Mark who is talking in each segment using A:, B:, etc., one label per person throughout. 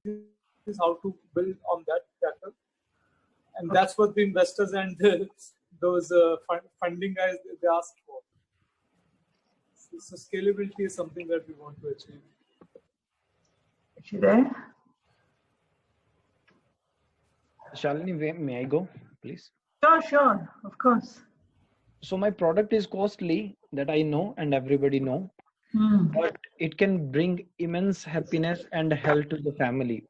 A: is how to build on that factor. And that's what the investors and those funding guys, they asked for. So scalability is something that we want to achieve.
B: Is she there?
C: Shalini, may I go, please?
B: Sure, of course.
C: So my product is costly, that I know and everybody know, but it can bring immense happiness and health to the family.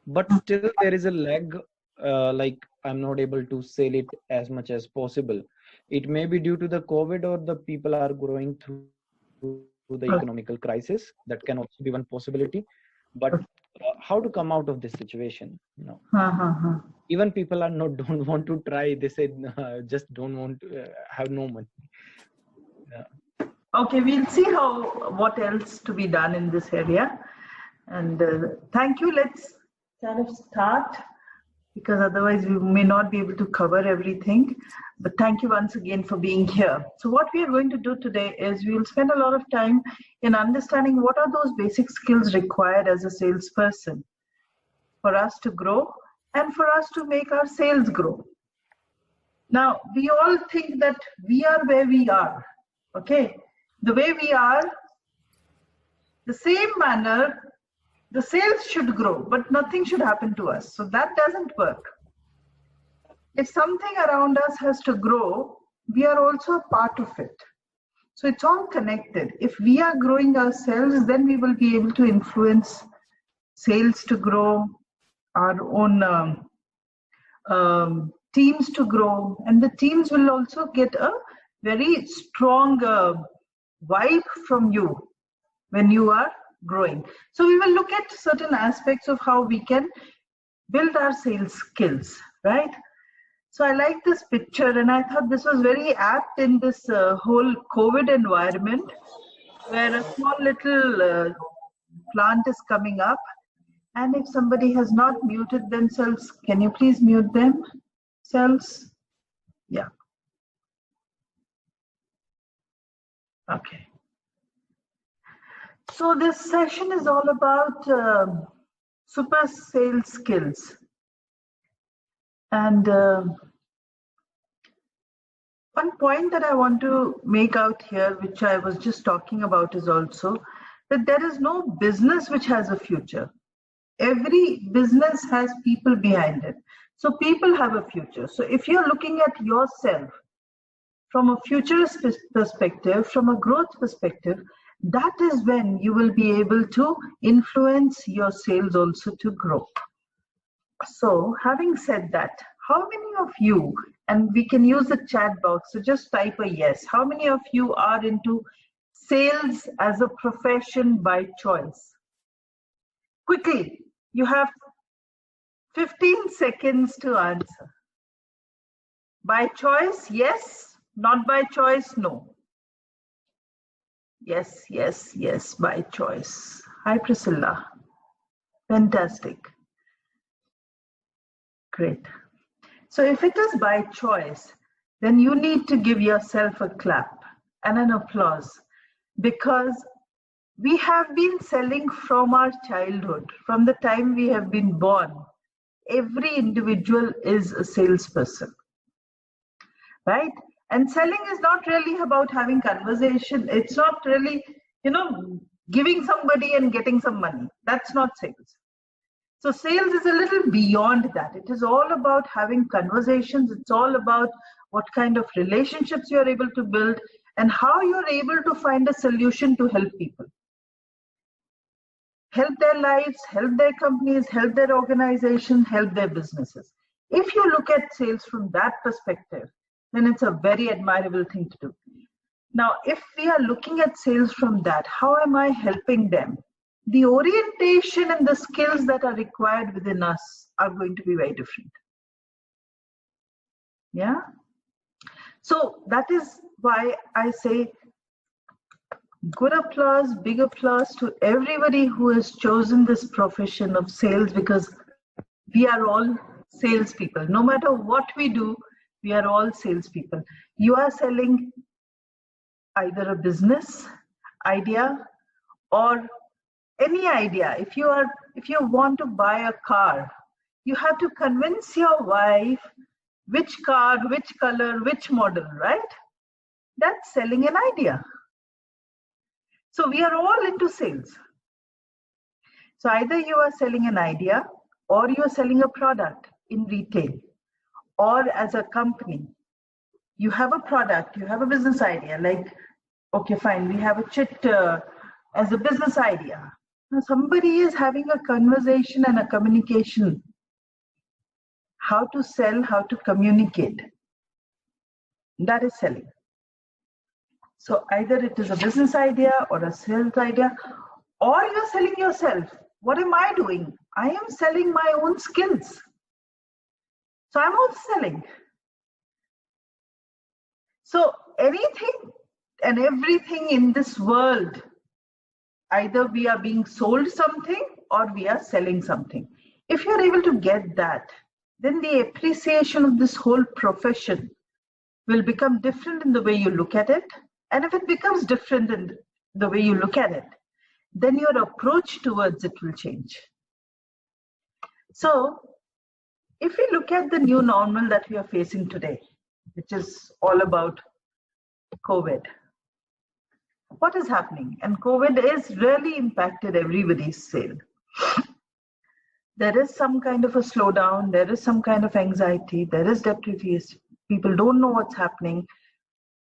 C: But still there is a lag, like I'm not able to sell it as much as possible. It may be due to the COVID, or the people are going through the economical crisis. That can also be one possibility. But how to come out of this situation? No. Even people are don't want to try. They say just don't want to have no money.
B: Okay, we'll see what else to be done in this area. And thank you. Let's kind of start, because otherwise we may not be able to cover everything. But thank you once again for being here. So what we are going to do today is we will spend a lot of time in understanding what are those basic skills required as a salesperson for us to grow and for us to make our sales grow. Now, we all think that we are where we are, okay? The way we are, the same manner, the sales should grow, but nothing should happen to us. So that doesn't work. If something around us has to grow, we are also a part of it. So it's all connected. If we are growing ourselves, then we will be able to influence sales to grow, our own teams to grow, and the teams will also get a very strong vibe from you when you are growing. So we will look at certain aspects of how we can build our sales skills, right? So I like this picture, and I thought this was very apt in this whole COVID environment, where a small little plant is coming up. And if somebody has not muted themselves, can you please mute themselves? Yeah. Okay. So this session is all about super sales skills. And one point that I want to make out here, which I was just talking about, is also that there is no business which has a future. Every business has people behind it. So people have a future. So if you're looking at yourself from a futurist perspective, from a growth perspective, that is when you will be able to influence your sales also to grow. So having said that, how many of you, and we can use the chat box, so just type a yes, how many of you are into sales as a profession by choice? Quickly, you have 15 seconds to answer. By choice, yes. Not by choice, no. Yes, yes, yes, by choice. Hi, Priscilla. Fantastic. Great. So if it is by choice, then you need to give yourself a clap and an applause, because we have been selling from our childhood, from the time we have been born. Every individual is a salesperson, right? And selling is not really about having conversation. It's not really, giving somebody and getting some money. That's not sales. So sales is a little beyond that. It is all about having conversations. It's all about what kind of relationships you're able to build and how you're able to find a solution to help people. Help their lives, help their companies, help their organizations, help their businesses. If you look at sales from that perspective, then it's a very admirable thing to do. Now, if we are looking at sales from that, how am I helping them? The orientation and the skills that are required within us are going to be very different. Yeah? So that is why I say good applause, big applause to everybody who has chosen this profession of sales, because we are all salespeople. No matter what we do, we are all salespeople. You are selling either a business idea or Any idea, if you want to buy a car, you have to convince your wife which car, which color, which model, right? That's selling an idea. So we are all into sales. So either you are selling an idea, or you are selling a product in retail, or as a company. You have a product, you have a business idea, like, okay, fine, we have a chit as a business idea. Now somebody is having a conversation and a communication. How to sell, how to communicate. That is selling. So either it is a business idea or a sales idea, or you're selling yourself. What am I doing? I am selling my own skills. So I'm also selling. So anything and everything in this world, either we are being sold something or we are selling something. If you're able to get that, then the appreciation of this whole profession will become different in the way you look at it. And if it becomes different in the way you look at it, then your approach towards it will change. So if we look at the new normal that we are facing today, which is all about COVID, what is happening? And COVID has really impacted everybody's sale. There is some kind of a slowdown, there is some kind of anxiety, there is depreciation. People don't know what's happening.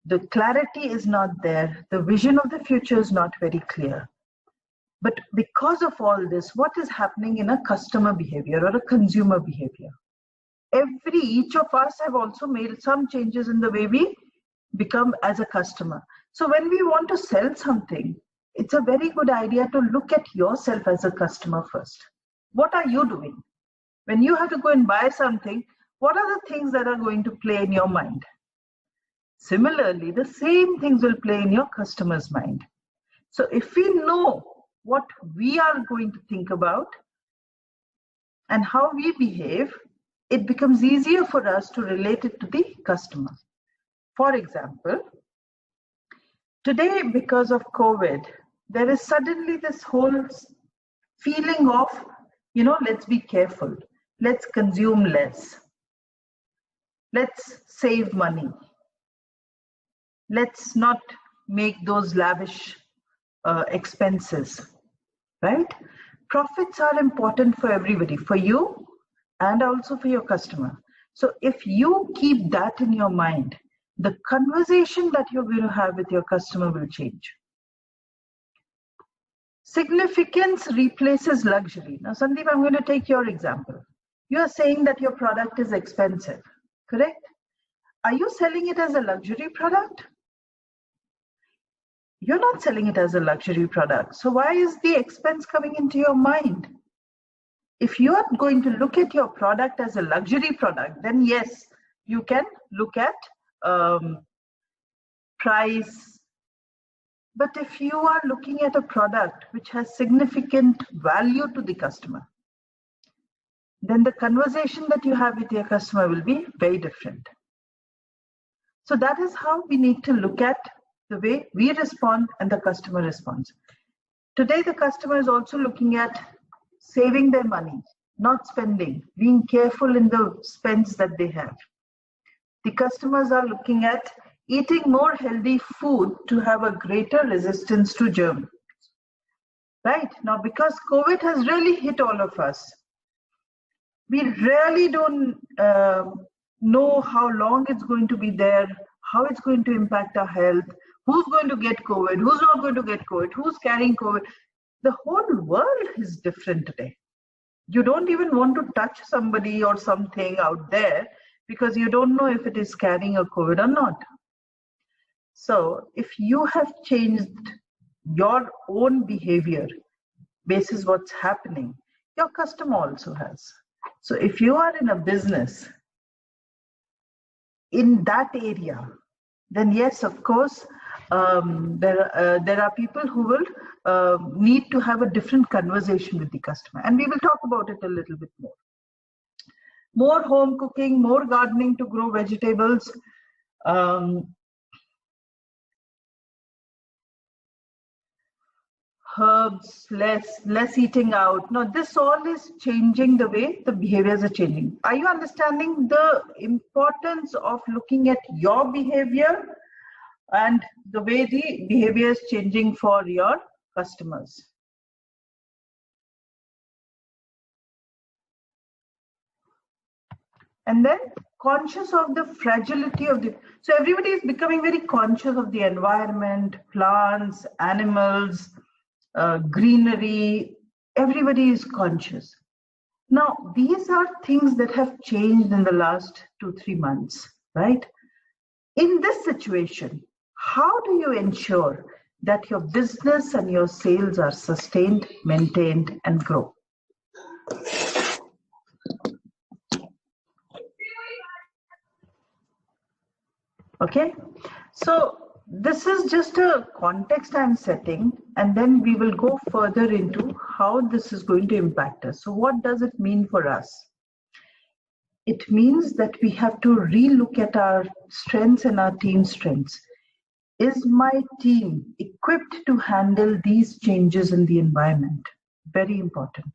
B: The clarity is not there. The vision of the future is not very clear. But because of all this, what is happening in a customer behavior or a consumer behavior? Each of us have also made some changes in the way we become as a customer. So when we want to sell something, it's a very good idea to look at yourself as a customer first. What are you doing? When you have to go and buy something, what are the things that are going to play in your mind? Similarly, the same things will play in your customer's mind. So if we know what we are going to think about and how we behave, it becomes easier for us to relate it to the customer. For example, today, because of COVID, there is suddenly this whole feeling of, let's be careful, let's consume less, let's save money, let's not make those lavish expenses, right? Profits are important for everybody, for you and also for your customer. So if you keep that in your mind, the conversation that you're going to have with your customer will change. Significance replaces luxury. Now, Sandeep, I'm going to take your example. You are saying that your product is expensive, correct? Are you selling it as a luxury product? You're not selling it as a luxury product. So why is the expense coming into your mind? If you are going to look at your product as a luxury product, then yes, you can look at price. But if you are looking at a product which has significant value to the customer, then the conversation that you have with your customer will be very different. So that is how we need to look at the way we respond and the customer responds. Today, the customer is also looking at saving their money, not spending, being careful in the spends that they have. The customers are looking at eating more healthy food to have a greater resistance to germs. Right? Now, because COVID has really hit all of us, we really don't know how long it's going to be there, how it's going to impact our health, who's going to get COVID, who's not going to get COVID, who's carrying COVID. The whole world is different today. You don't even want to touch somebody or something out there because you don't know if it is carrying a COVID or not. So if you have changed your own behavior basis what's happening, your customer also has. So if you are in a business in that area, then yes, of course, there are people who will need to have a different conversation with the customer. And we will talk about it a little bit more. More home cooking, more gardening to grow vegetables. herbs, less eating out. No, this all is changing the way the behaviors are changing. Are you understanding the importance of looking at your behavior and the way the behavior is changing for your customers? And then conscious of the fragility of the, so everybody is becoming very conscious of the environment, plants, animals, greenery. Everybody is conscious. Now, these are things that have changed in the last 2-3 months, right? In this situation, how do you ensure that your business and your sales are sustained, maintained, and grow? Okay, so this is just a context I'm setting, and then we will go further into how this is going to impact us. So what does it mean for us? It means that we have to relook at our strengths and our team's strengths. Is my team equipped to handle these changes in the environment? Very important.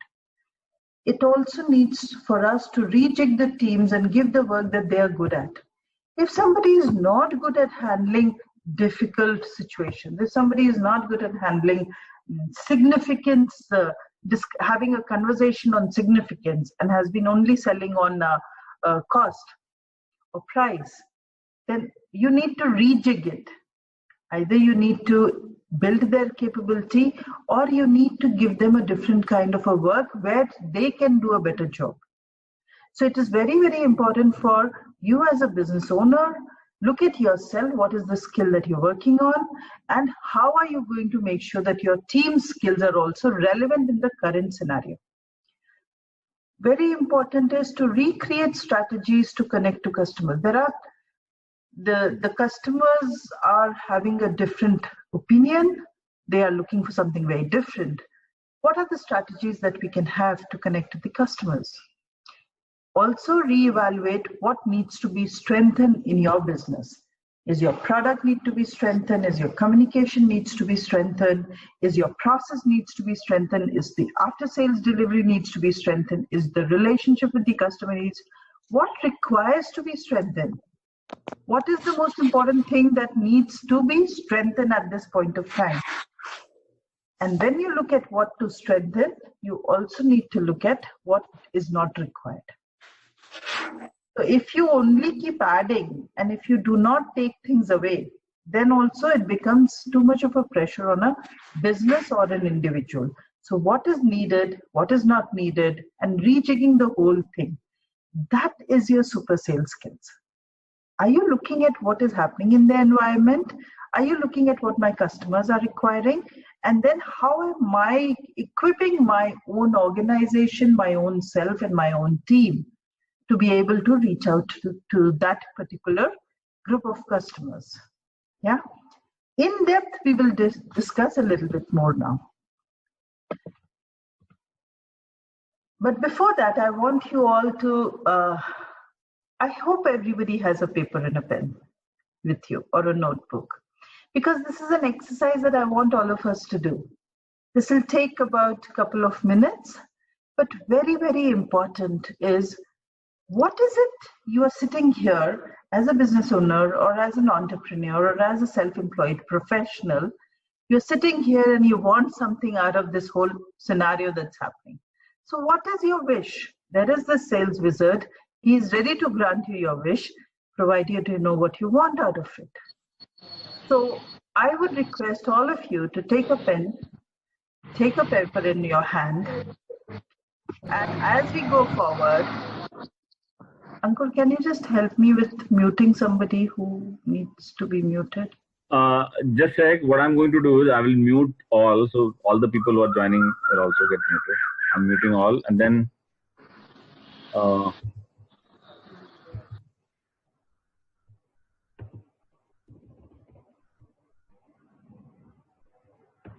B: It also needs for us to rejig the teams and give the work that they are good at. If somebody is not good at handling difficult situations, if somebody is not good at handling significance, having a conversation on significance and has been only selling on cost or price, then you need to rejig it. Either you need to build their capability or you need to give them a different kind of a work where they can do a better job. So it is very, very important for you as a business owner, look at yourself, what is the skill that you're working on, and how are you going to make sure that your team's skills are also relevant in the current scenario. Very important is to recreate strategies to connect to customers. There are the customers are having a different opinion. They are looking for something very different. What are the strategies that we can have to connect to the customers? Also reevaluate what needs to be strengthened in your business. Is your product need to be strengthened? Is your communication needs to be strengthened? Is your process needs to be strengthened? Is the after sales delivery needs to be strengthened? Is the relationship with the customer needs? What requires to be strengthened? What is the most important thing that needs to be strengthened at this point of time? And when you look at what to strengthen, you also need to look at what is not required. So if you only keep adding and if you do not take things away, then also it becomes too much of a pressure on a business or an individual. So what is needed, what is not needed, and rejigging the whole thing. That is your super sales skills. Are you looking at what is happening in the environment? Are you looking at what my customers are requiring? And then how am I equipping my own organization, my own self, and my own team to be able to reach out to that particular group of customers? Yeah. In depth, we will discuss a little bit more now. But before that, I want you all to, I hope everybody has a paper and a pen with you or a notebook, because this is an exercise that I want all of us to do. This will take about a couple of minutes, but very, very important is, what is it you are sitting here as a business owner or as an entrepreneur or as a self-employed professional? You're sitting here and you want something out of this whole scenario that's happening. So what is your wish? There is the sales wizard. He is ready to grant you your wish, provided you know what you want out of it. So I would request all of you to take a pen, take a paper in your hand, and as we go forward, Ankur, can you just help me with muting somebody who needs to be muted?
D: Just check. What I'm going to do is I will mute all, so all the people who are joining will also get muted. I'm muting all, and then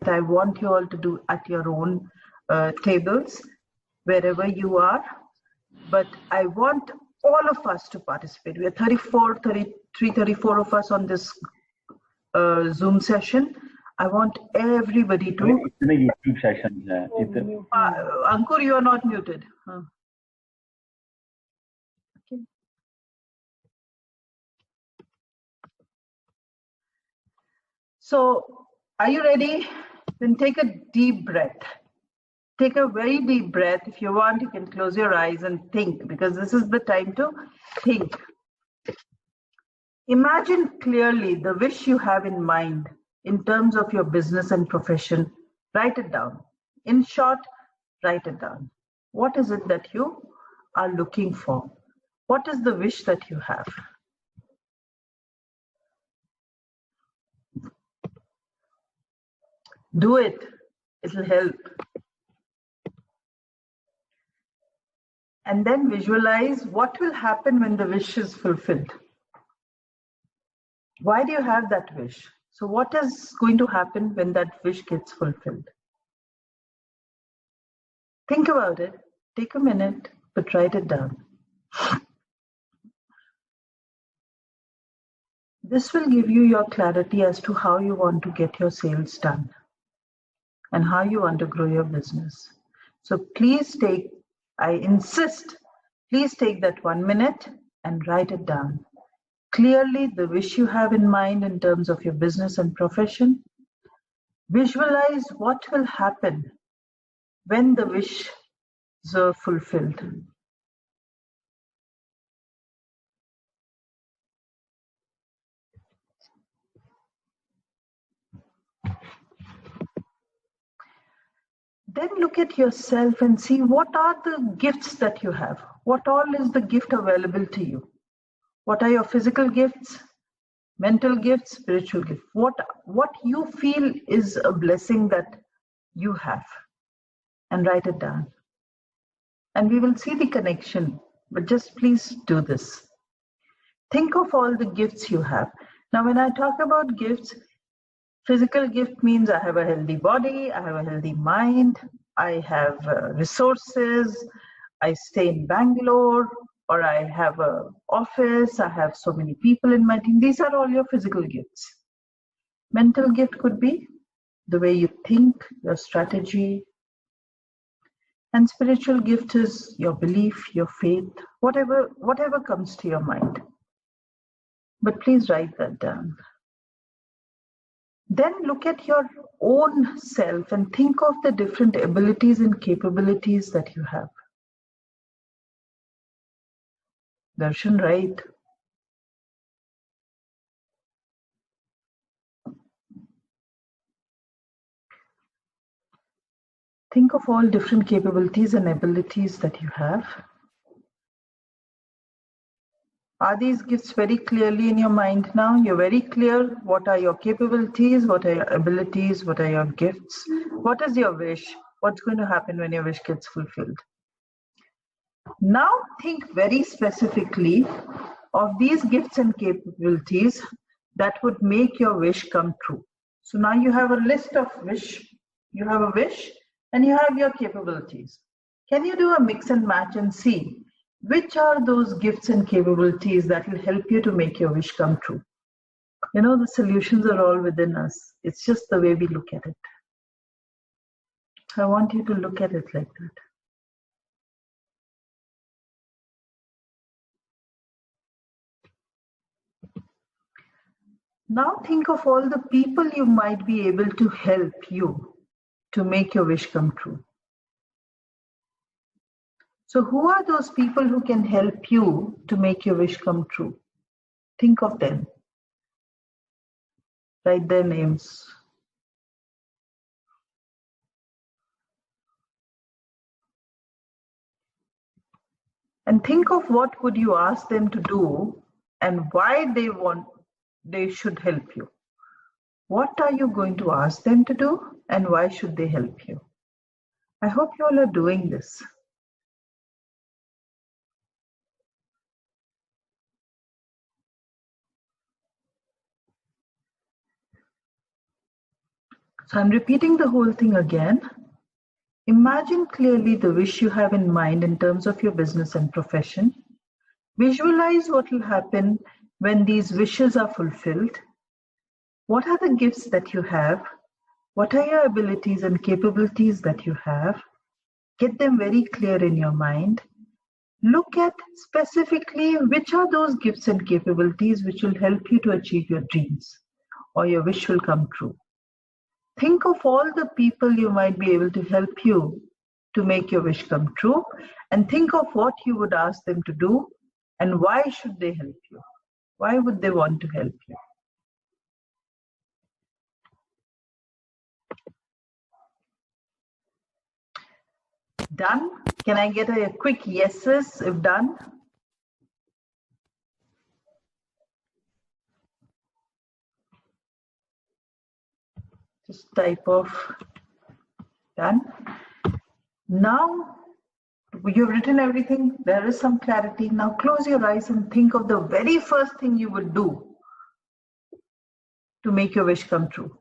B: I want you all to do at your own tables, wherever you are. But I want all of us to participate. We are 34 of us on this Zoom session. I want everybody to.
D: इतने YouTube sessions हैं.
B: Ankur, you are not muted. Okay. So, are you ready? Then take a deep breath. Take a very deep breath. If you want, you can close your eyes and think, because this is the time to think. Imagine clearly the wish you have in mind in terms of your business and profession. Write it down. In short, write it down. What is it that you are looking for? What is the wish that you have? Do it. It will help. And then visualize what will happen when the wish is fulfilled. Why do you have that wish? So what is going to happen when that wish gets fulfilled? Think about it. Take a minute, but write it down. This will give you your clarity as to how you want to get your sales done and how you want to grow your business. So please take, I insist, please take that 1 minute and write it down. Clearly, the wish you have in mind in terms of your business and profession. Visualize what will happen when the wishes are fulfilled. Then look at yourself and see what are the gifts that you have. What all is the gift available to you? What are your physical gifts, mental gifts, spiritual gifts? What you feel is a blessing that you have, and write it down. And we will see the connection, but just please do this. Think of all the gifts you have. Now, when I talk about gifts, physical gift means I have a healthy body, I have a healthy mind, I have resources, I stay in Bangalore, or I have an office, I have so many people in my team. These are all your physical gifts. Mental gift could be the way you think, your strategy. And spiritual gift is your belief, your faith, whatever comes to your mind. But please write that down. Then look at your own self and think of the different abilities and capabilities that you have. Darshan, right? Think of all different capabilities and abilities that you have. Are these gifts very clearly in your mind now? You're very clear. What are your capabilities? What are your abilities? What are your gifts? What is your wish? What's going to happen when your wish gets fulfilled? Now think very specifically of these gifts and capabilities that would make your wish come true. So now you have a list of wish. You have a wish and you have your capabilities. Can you do a mix and match and see which are those gifts and capabilities that will help you to make your wish come true? You know, the solutions are all within us. It's just the way we look at it. I want you to look at it like that. Now think of all the people you might be able to help you to make your wish come true. So who are those people who can help you to make your wish come true? Think of them. Write their names. And think of what would you ask them to do and why they should help you. What are you going to ask them to do and why should they help you? I hope you all are doing this. So I'm repeating the whole thing again. Imagine clearly the wish you have in mind in terms of your business and profession. Visualize what will happen when these wishes are fulfilled. What are the gifts that you have What are your abilities and capabilities that you have? Get them very clear in your mind. Look at specifically which are those gifts and capabilities which will help you to achieve your dreams or your wish will come true. Think of all the people you might be able to help you to make your wish come true, and think of what you would ask them to do and why should they help you. Why would they want to help you? Done? Can I get a quick yeses if done? Just type of done. Now you've written everything. There is some clarity. Now close your eyes and think of the very first thing you would do to make your wish come true.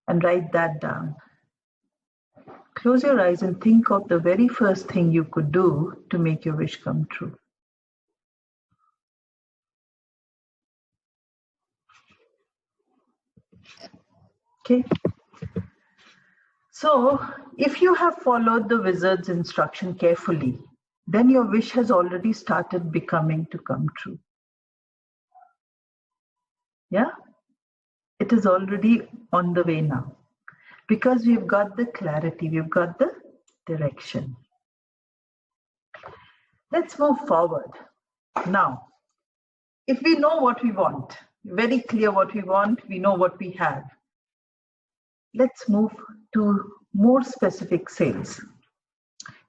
B: And write that down. Close your eyes and think of the very first thing you could do to make your wish come true. Okay. So, if you have followed the wizard's instruction carefully, then your wish has already started becoming to come true. Yeah? It is already on the way now. Because we've got the clarity, we've got the direction. Let's move forward. Now, if we know what we want, very clear what we want, we know what we have. Let's move to more specific sales.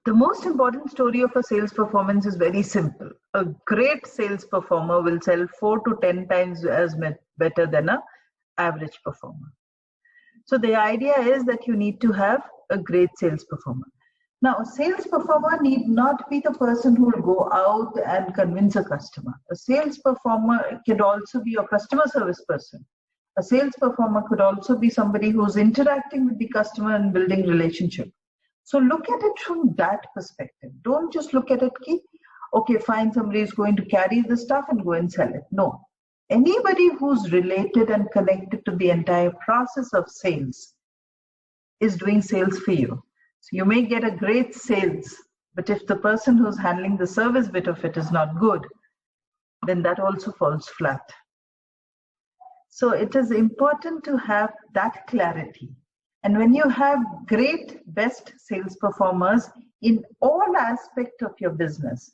B: The most important story of a sales performance is very simple. A great sales performer will sell 4 to 10 times as better than an average performer. So the idea is that you need to have a great sales performer. Now, a sales performer need not be the person who will go out and convince a customer. A sales performer could also be a customer service person. A sales performer could also be somebody who's interacting with the customer and building relationship. So look at it from that perspective. Don't just look at it, okay, fine, somebody is going to carry the stuff and go and sell it. No. Anybody who's related and connected to the entire process of sales is doing sales for you. So you may get a great sales, but if the person who's handling the service bit of it is not good, then that also falls flat. So it is important to have that clarity. And when you have great, best sales performers in all aspects of your business,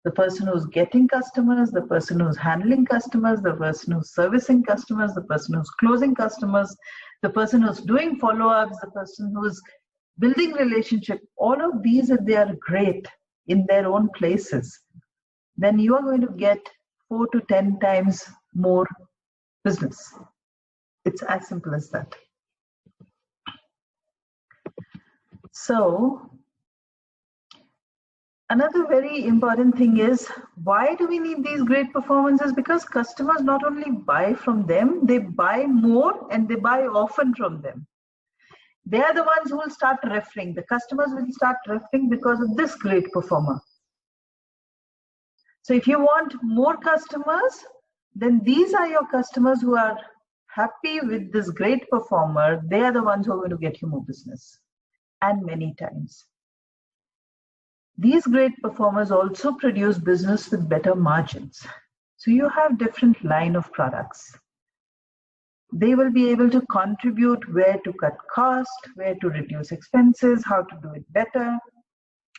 B: the person who's getting customers, the person who's handling customers, the person who's servicing customers, the person who's closing customers, the person who's doing follow-ups, the person who's building relationship, all of these, if they are great in their own places, then you are going to get 4 to 10 times more business. It's as simple as that. So, another very important thing is, why do we need these great performances? Because customers not only buy from them, they buy more and they buy often from them. They are the ones who will start referring. The customers will start referring because of this great performer. So if you want more customers, then these are your customers who are happy with this great performer. They are the ones who are going to get you more business, and many times. These great performers also produce business with better margins. So you have different line of products. They will be able to contribute where to cut cost, where to reduce expenses, how to do it better,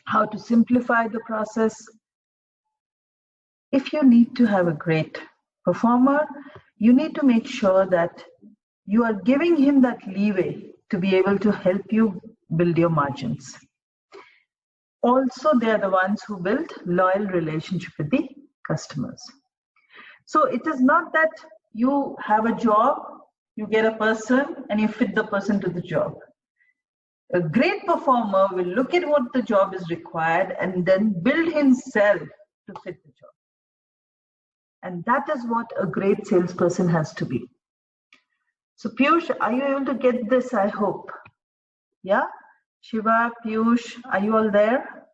B: how to simplify the process. If you need to have a great performer, you need to make sure that you are giving him that leeway to be able to help you build your margins. Also, they are the ones who build loyal relationship with the customers. So it is not that you have a job, you get a person and you fit the person to the job. A great performer will look at what the job is required and then build himself to fit the job. And that is what a great salesperson has to be. So Piyush, are you able to get this? I hope. Yeah? Shiva, Piyush, are you all there?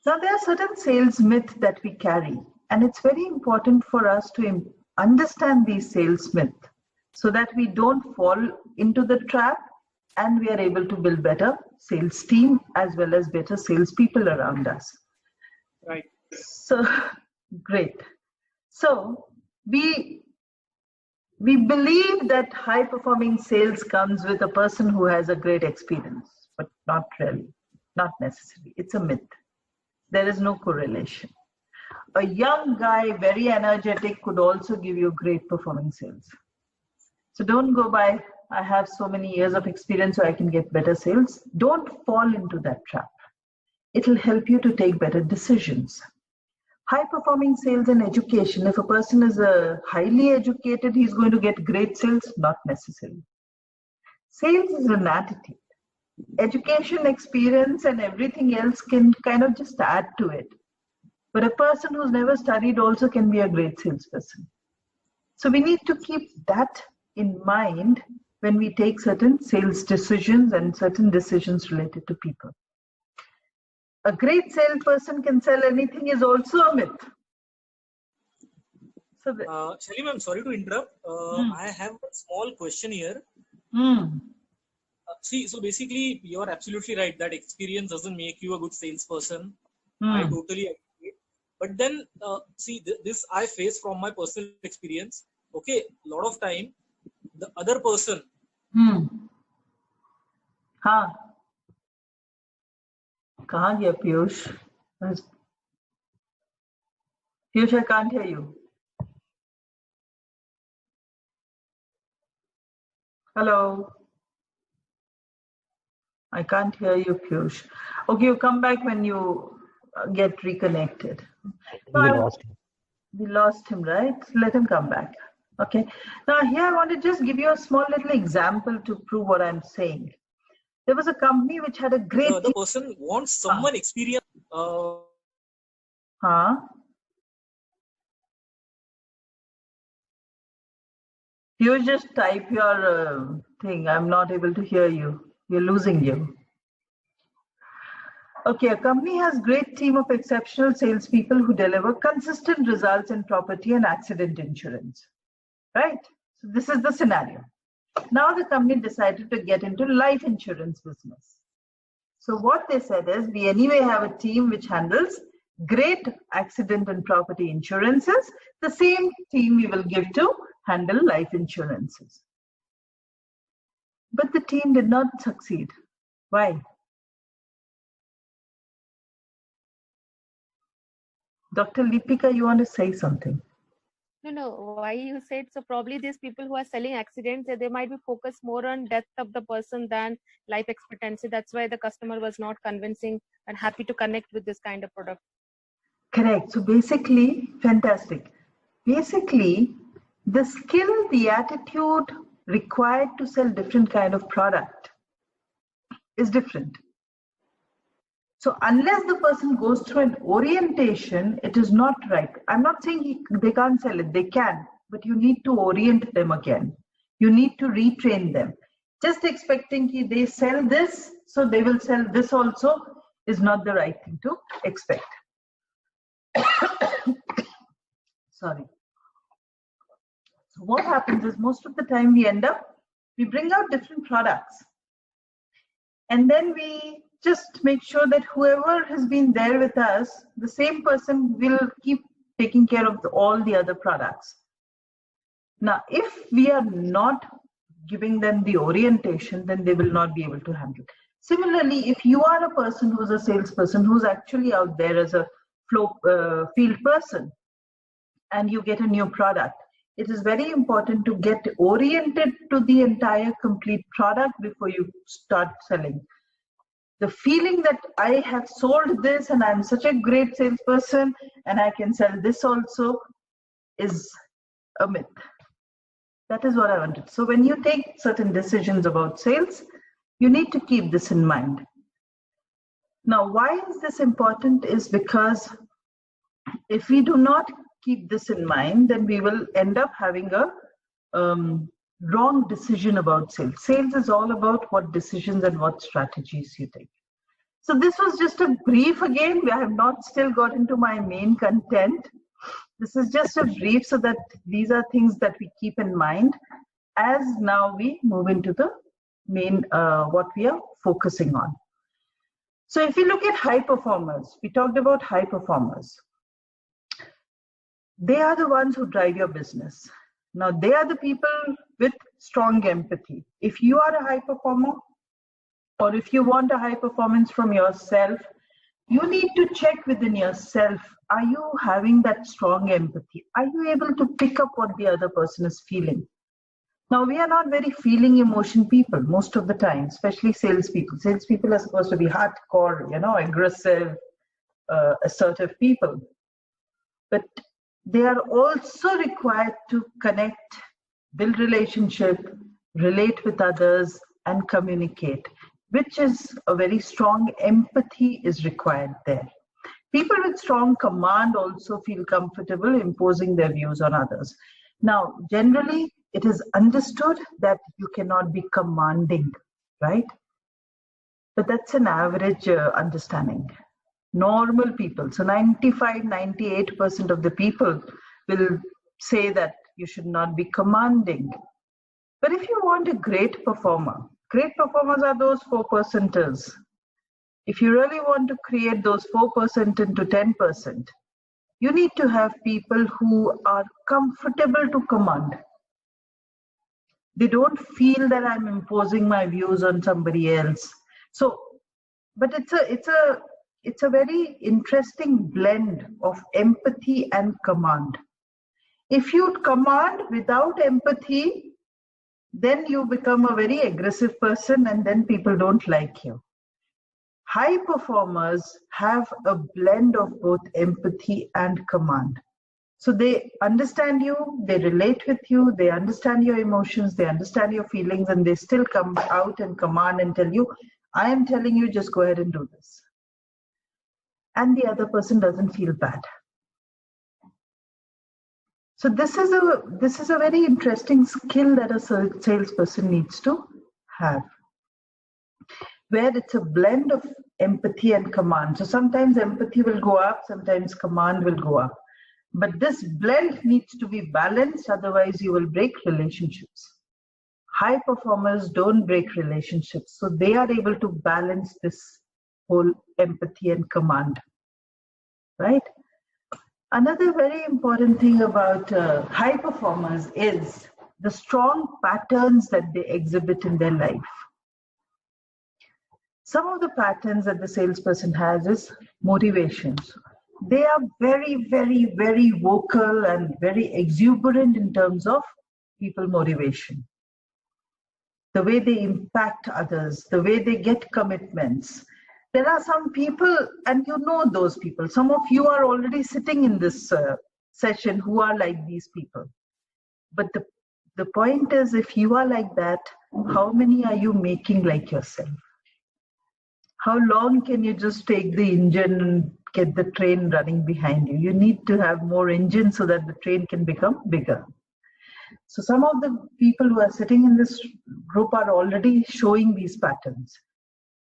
B: Now, there are certain sales myths that we carry, and it's very important for us to understand these sales myths so that we don't fall into the trap and we are able to build better sales team as well as better salespeople around us.
A: Right.
B: So, great. So, we believe that high performing sales comes with a person who has a great experience, but not really, not necessarily. It's a myth. There is no correlation. A young guy, very energetic, could also give you great performing sales. So don't go by, I have so many years of experience so I can get better sales. Don't fall into that trap. It will help you to take better decisions. High performing sales and education, if a person is highly educated, he's going to get great sales, not necessarily. Sales is an attitude. Education, experience, and everything else can kind of just add to it. But a person who's never studied also can be a great salesperson. So we need to keep that in mind when we take certain sales decisions and certain decisions related to people. A great salesperson can sell anything is also a myth. So
E: Shelly ma'am, sorry to interrupt. I have a small question here. See, so basically, you're absolutely right that experience doesn't make you a good salesperson. I totally agree. But then, see, this I face from my personal experience. Okay, a lot of time, the other person.
B: कहाँ गया Piyush? Piyush, I can't hear you. Hello. I can't hear you, Piyush. Okay, you come back when you get reconnected. We lost him, right? Let him come back. Okay. Now here I want to just give you a small little example to prove what I'm saying. There was a company which had a great...
E: the person wants someone experienced.
B: You just type your thing. I'm not able to hear you. We're losing you. Okay, a company has great team of exceptional salespeople who deliver consistent results in property and accident insurance. Right? So this is the scenario. Now the company decided to get into life insurance business. So what they said is, we anyway have a team which handles great accident and property insurances. The same team we will give to handle life insurances. But the team did not succeed. Why? Dr. Lipika, you want to say something?
F: No, why you said so? Probably these people who are selling accidents, they might be focused more on death of the person than life expectancy. That's why the customer was not convincing and happy to connect with this kind of product.
B: Correct. So basically, fantastic. Basically, the skill, the attitude required to sell different kind of product is different. So unless the person goes through an orientation, it is not right. I'm not saying they can't sell it, they can, but you need to orient them again. You need to retrain them. Just expecting they sell this, so they will sell this also is not the right thing to expect. Sorry. So what happens is most of the time we bring out different products. And then we just make sure that whoever has been there with us, the same person will keep taking care of all the other products. Now, if we are not giving them the orientation, then they will not be able to handle it. Similarly, if you are a person who's a salesperson who's actually out there as a field person and you get a new product, it is very important to get oriented to the entire complete product before you start selling. The feeling that I have sold this and I'm such a great salesperson and I can sell this also is a myth. That is what I wanted. So when you take certain decisions about sales, you need to keep this in mind. Now, why is this important is because if we do not keep this in mind, then we will end up having a wrong decision about sales. Sales is all about what decisions and what strategies you take. So this was just a brief again. I have not still got into my main content. This is just a brief so that these are things that we keep in mind as now we move into the main, what we are focusing on. So if you look at high performers, we talked about high performers. They are the ones who drive your business. Now they are the people with strong empathy. If you are a high performer, or if you want a high performance from yourself, you need to check within yourself, are you having that strong empathy? Are you able to pick up what the other person is feeling? Now, we are not very feeling emotion people most of the time, especially salespeople. Salespeople are supposed to be hardcore, aggressive, assertive people. But they are also required to connect, build relationship, relate with others, and communicate, which is a very strong empathy is required there. People with strong command also feel comfortable imposing their views on others. Now, generally, it is understood that you cannot be commanding, right? But that's an average understanding. Normal people, so 95, 98% of the people will say that you should not be commanding. But if you want a great performer, great performers are those 4%ers. If you really want to create those 4% into 10%, you need to have people who are comfortable to command. They don't feel that I'm imposing my views on somebody else. So, but it's a very interesting blend of empathy and command. If you command without empathy, then you become a very aggressive person and then people don't like you. High performers have a blend of both empathy and command. So they understand you, they relate with you, they understand your emotions, they understand your feelings, and they still come out and command and tell you, I am telling you, just go ahead and do this. And the other person doesn't feel bad. So this is a very interesting skill that a salesperson needs to have, where it's a blend of empathy and command. So sometimes empathy will go up, sometimes command will go up. But this blend needs to be balanced, otherwise you will break relationships. High performers don't break relationships, so they are able to balance this whole empathy and command, right? Another very important thing about high performers is the strong patterns that they exhibit in their life. Some of the patterns that the salesperson has is motivations. They are very, very, very vocal and very exuberant in terms of people motivation. The way they impact others, the way they get commitments. There are some people, and you know those people. Some of you are already sitting in this session who are like these people. But the point is, if you are like that, how many are you making like yourself? How long can you just take the engine and get the train running behind you? You need to have more engine so that the train can become bigger. So some of the people who are sitting in this group are already showing these patterns.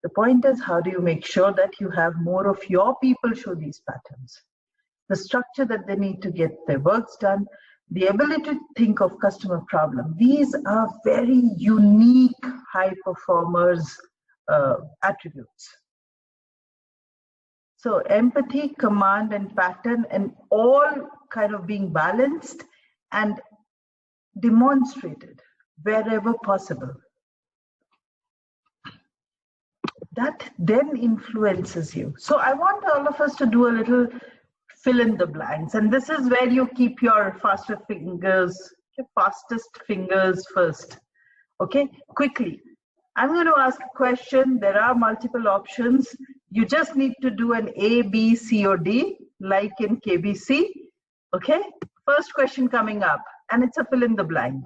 B: The point is, how do you make sure that you have more of your people show these patterns? The structure that they need to get their works done, the ability to think of customer problem. These are very unique high performers attributes. So empathy, command, and pattern, and all kind of being balanced and demonstrated wherever possible. That then influences you. So I want all of us to do a little fill in the blanks, and this is where you keep your fastest fingers first. Okay, quickly. I'm going to ask a question. There are multiple options. You just need to do an A, B, C, or D, like in KBC. Okay, first question coming up, and it's a fill in the blank.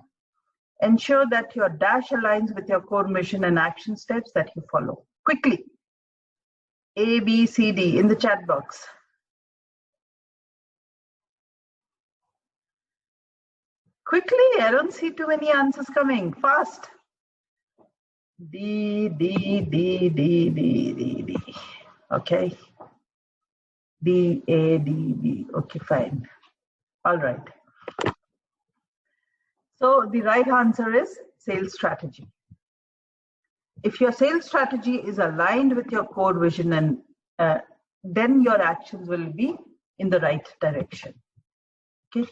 B: Ensure that your dash aligns with your core mission and action steps that you follow. Quickly. A, B, C, D in the chat box. Quickly, I don't see too many answers coming. Fast. D, D, D, D, D, D, D. Okay. D, A, D, B. Okay, fine. All right. So the right answer is sales strategy. If your sales strategy is aligned with your core vision, and then your actions will be in the right direction. Okay.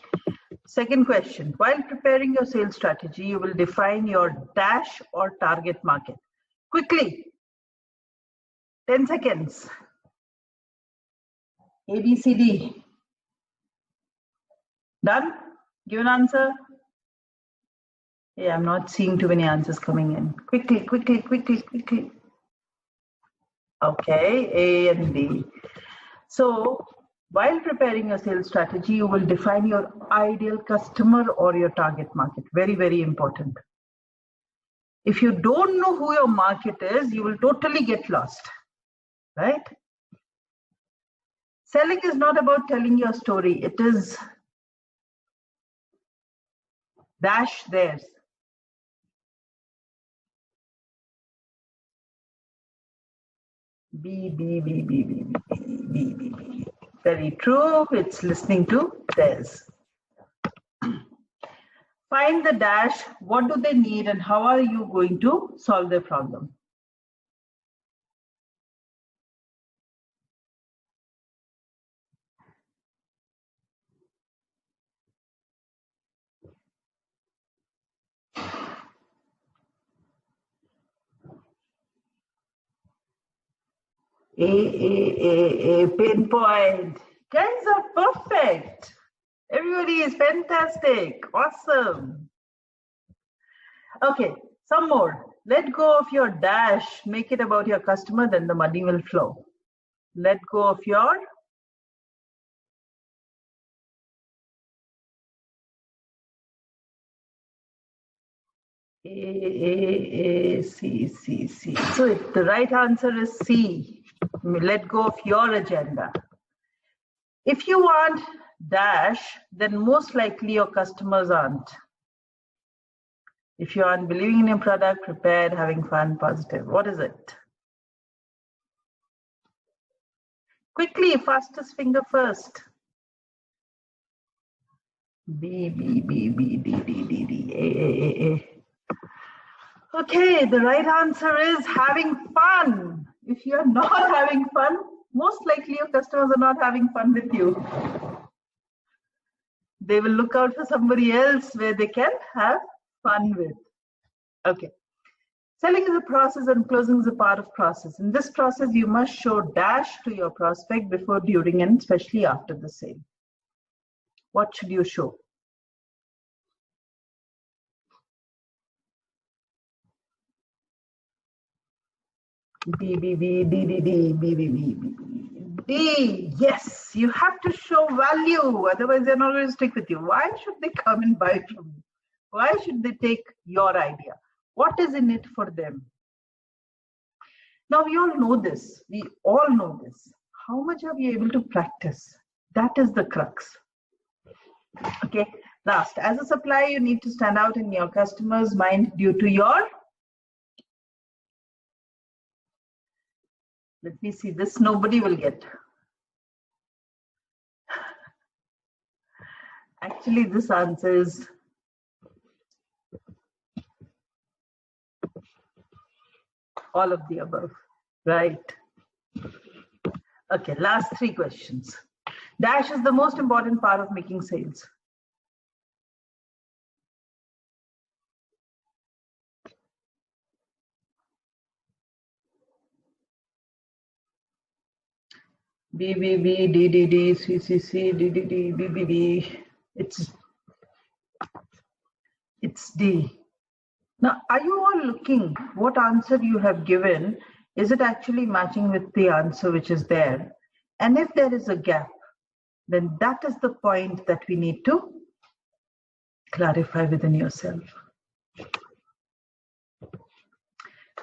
B: Second question, while preparing your sales strategy, you will define your dash or target market. Quickly, 10 seconds. A, B, C, D. Done? Give an answer. Yeah, I'm not seeing too many answers coming in. Quickly, quickly, quickly, quickly. Okay, A and B. So, while preparing your sales strategy, you will define your ideal customer or your target market. Very, very important. If you don't know who your market is, you will totally get lost, right? Selling is not about telling your story. It is dash theirs. B, B, B, B, B, B, B, B, B. Very true. It's listening to theirs. Find the dash. What do they need and how are you going to solve their problem? A, pinpoint. Guys are perfect. Everybody is fantastic. Awesome. Okay, some more. Let go of your dash. Make it about your customer, then the money will flow. Let go of your C. So the right answer is C. Let go of your agenda. If you want dash, then most likely your customers aren't. If you aren't believing in your product, prepared, having fun, positive, what is it? Quickly, fastest finger first. B, B, B, B, D, D, D, D, A. Okay, the right answer is having fun. If you're not having fun, most likely your customers are not having fun with you. They will look out for somebody else where they can have fun with. Okay. Selling is a process and closing is a part of process. In this process, you must show dash to your prospect before, during, and especially after the sale. What should you show? B, B, B, D, D, D, B, B, B, B, D. Yes, you have to show value. Otherwise, they're not going to stick with you. Why should they come and buy from you? Why should they take your idea? What is in it for them? Now, we all know this. We all know this. How much are we able to practice? That is the crux. Okay, last. As a supplier, you need to stand out in your customer's mind due to your... Let me see, this nobody will get. Actually, this answer is all of the above, right? Okay, last 3 questions. Dash is the most important part of making sales. B, B, B, D, D, D, C, C, C, D, D, D, B, B, B. It's D. Now, are you all looking what answer you have given? Is it actually matching with the answer which is there? And if there is a gap, then that is the point that we need to clarify within yourself.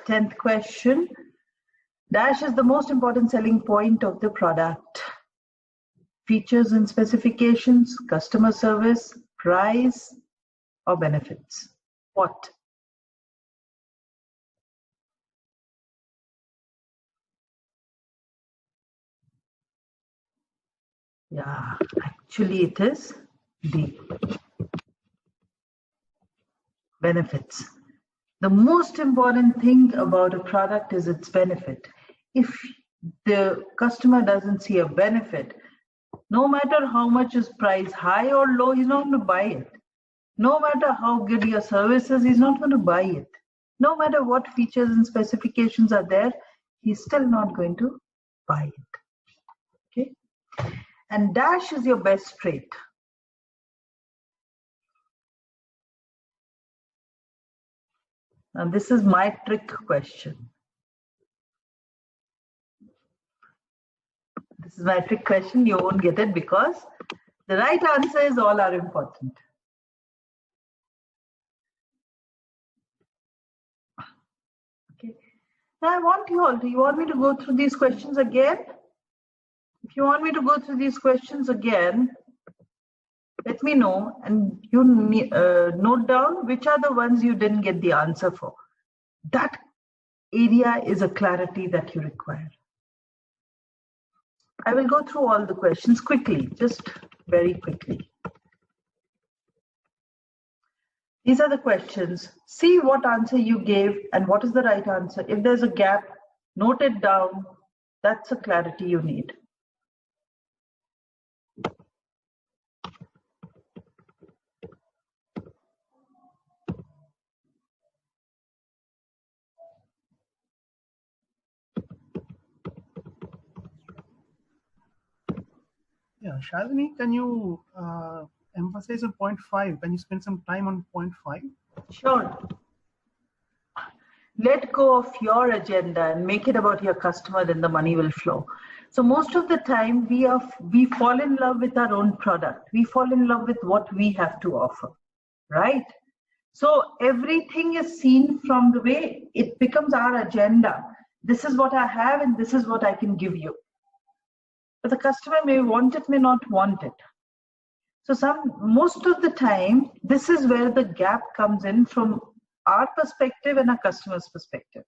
B: 10th question. Dash is the most important selling point of the product. Features and specifications, customer service, price, or benefits. What? Yeah, actually it is D. Benefits. The most important thing about a product is its benefit. If the customer doesn't see a benefit, no matter how much is price high or low, he's not going to buy it. No matter how good your service is, he's not going to buy it. No matter what features and specifications are there, he's still not going to buy it. Okay? And dash is your best trait. And this is my trick question. This is my trick question. You won't get it because the right answer is all are important. Okay. Now I want you all, do you want me to go through these questions again? If you want me to go through these questions again, let me know, and you note down which are the ones you didn't get the answer for. That area is a clarity that you require. I will go through all the questions quickly, just very quickly. These are the questions. See what answer you gave and what is the right answer. If there's a gap, note it down. That's a clarity you need.
G: Yeah, Shalini, can you emphasize on point 5? Can you spend some time on point 5?
B: Sure. Let go of your agenda and make it about your customer, then the money will flow. So most of the time we fall in love with our own product. We fall in love with what we have to offer, right? So everything is seen from the way it becomes our agenda. This is what I have and this is what I can give you. But the customer may want it, may not want it. So most of the time, this is where the gap comes in from our perspective and our customer's perspective.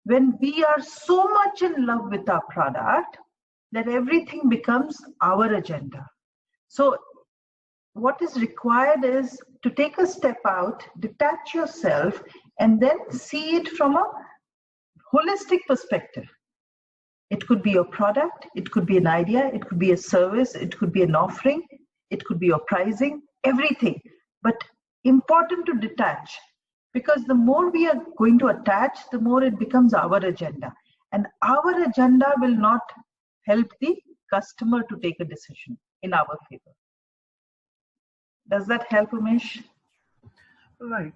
B: When we are so much in love with our product that everything becomes our agenda. So what is required is to take a step out, detach yourself, and then see it from a holistic perspective. It could be your product, it could be an idea, it could be a service, it could be an offering, it could be your pricing, everything. But important to detach, because the more we are going to attach, the more it becomes our agenda. And our agenda will not help the customer to take a decision in our favor. Does that help, Umesh?
G: Right.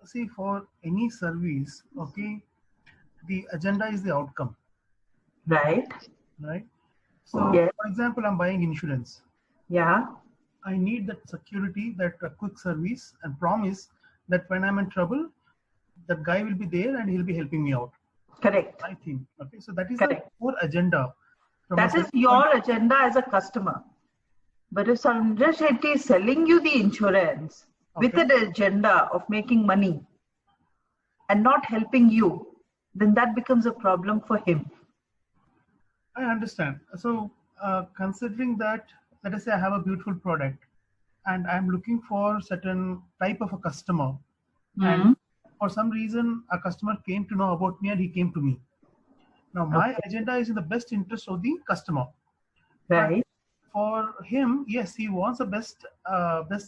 G: See, for any service, okay, the agenda is the outcome.
B: Right.
G: Right. So,
B: Yes.
G: for example, I'm buying insurance.
B: Yeah.
G: I need that security, that quick service, and promise that when I'm in trouble, that guy will be there and he'll be helping me out.
B: Correct.
G: I think. Okay. So that is
B: Correct.
G: the core agenda.
B: That is your agenda as a customer. But if Sanjay Shetty is selling you the insurance with an agenda of making money and not helping you, then that becomes a problem for him.
G: I understand. So considering that, let us say I have a beautiful product and I'm looking for certain type of a customer. And for some reason, a customer came to know about me and he came to me. Now, my agenda is in the best interest of the customer.
B: Right.
G: But for him, yes, he wants the best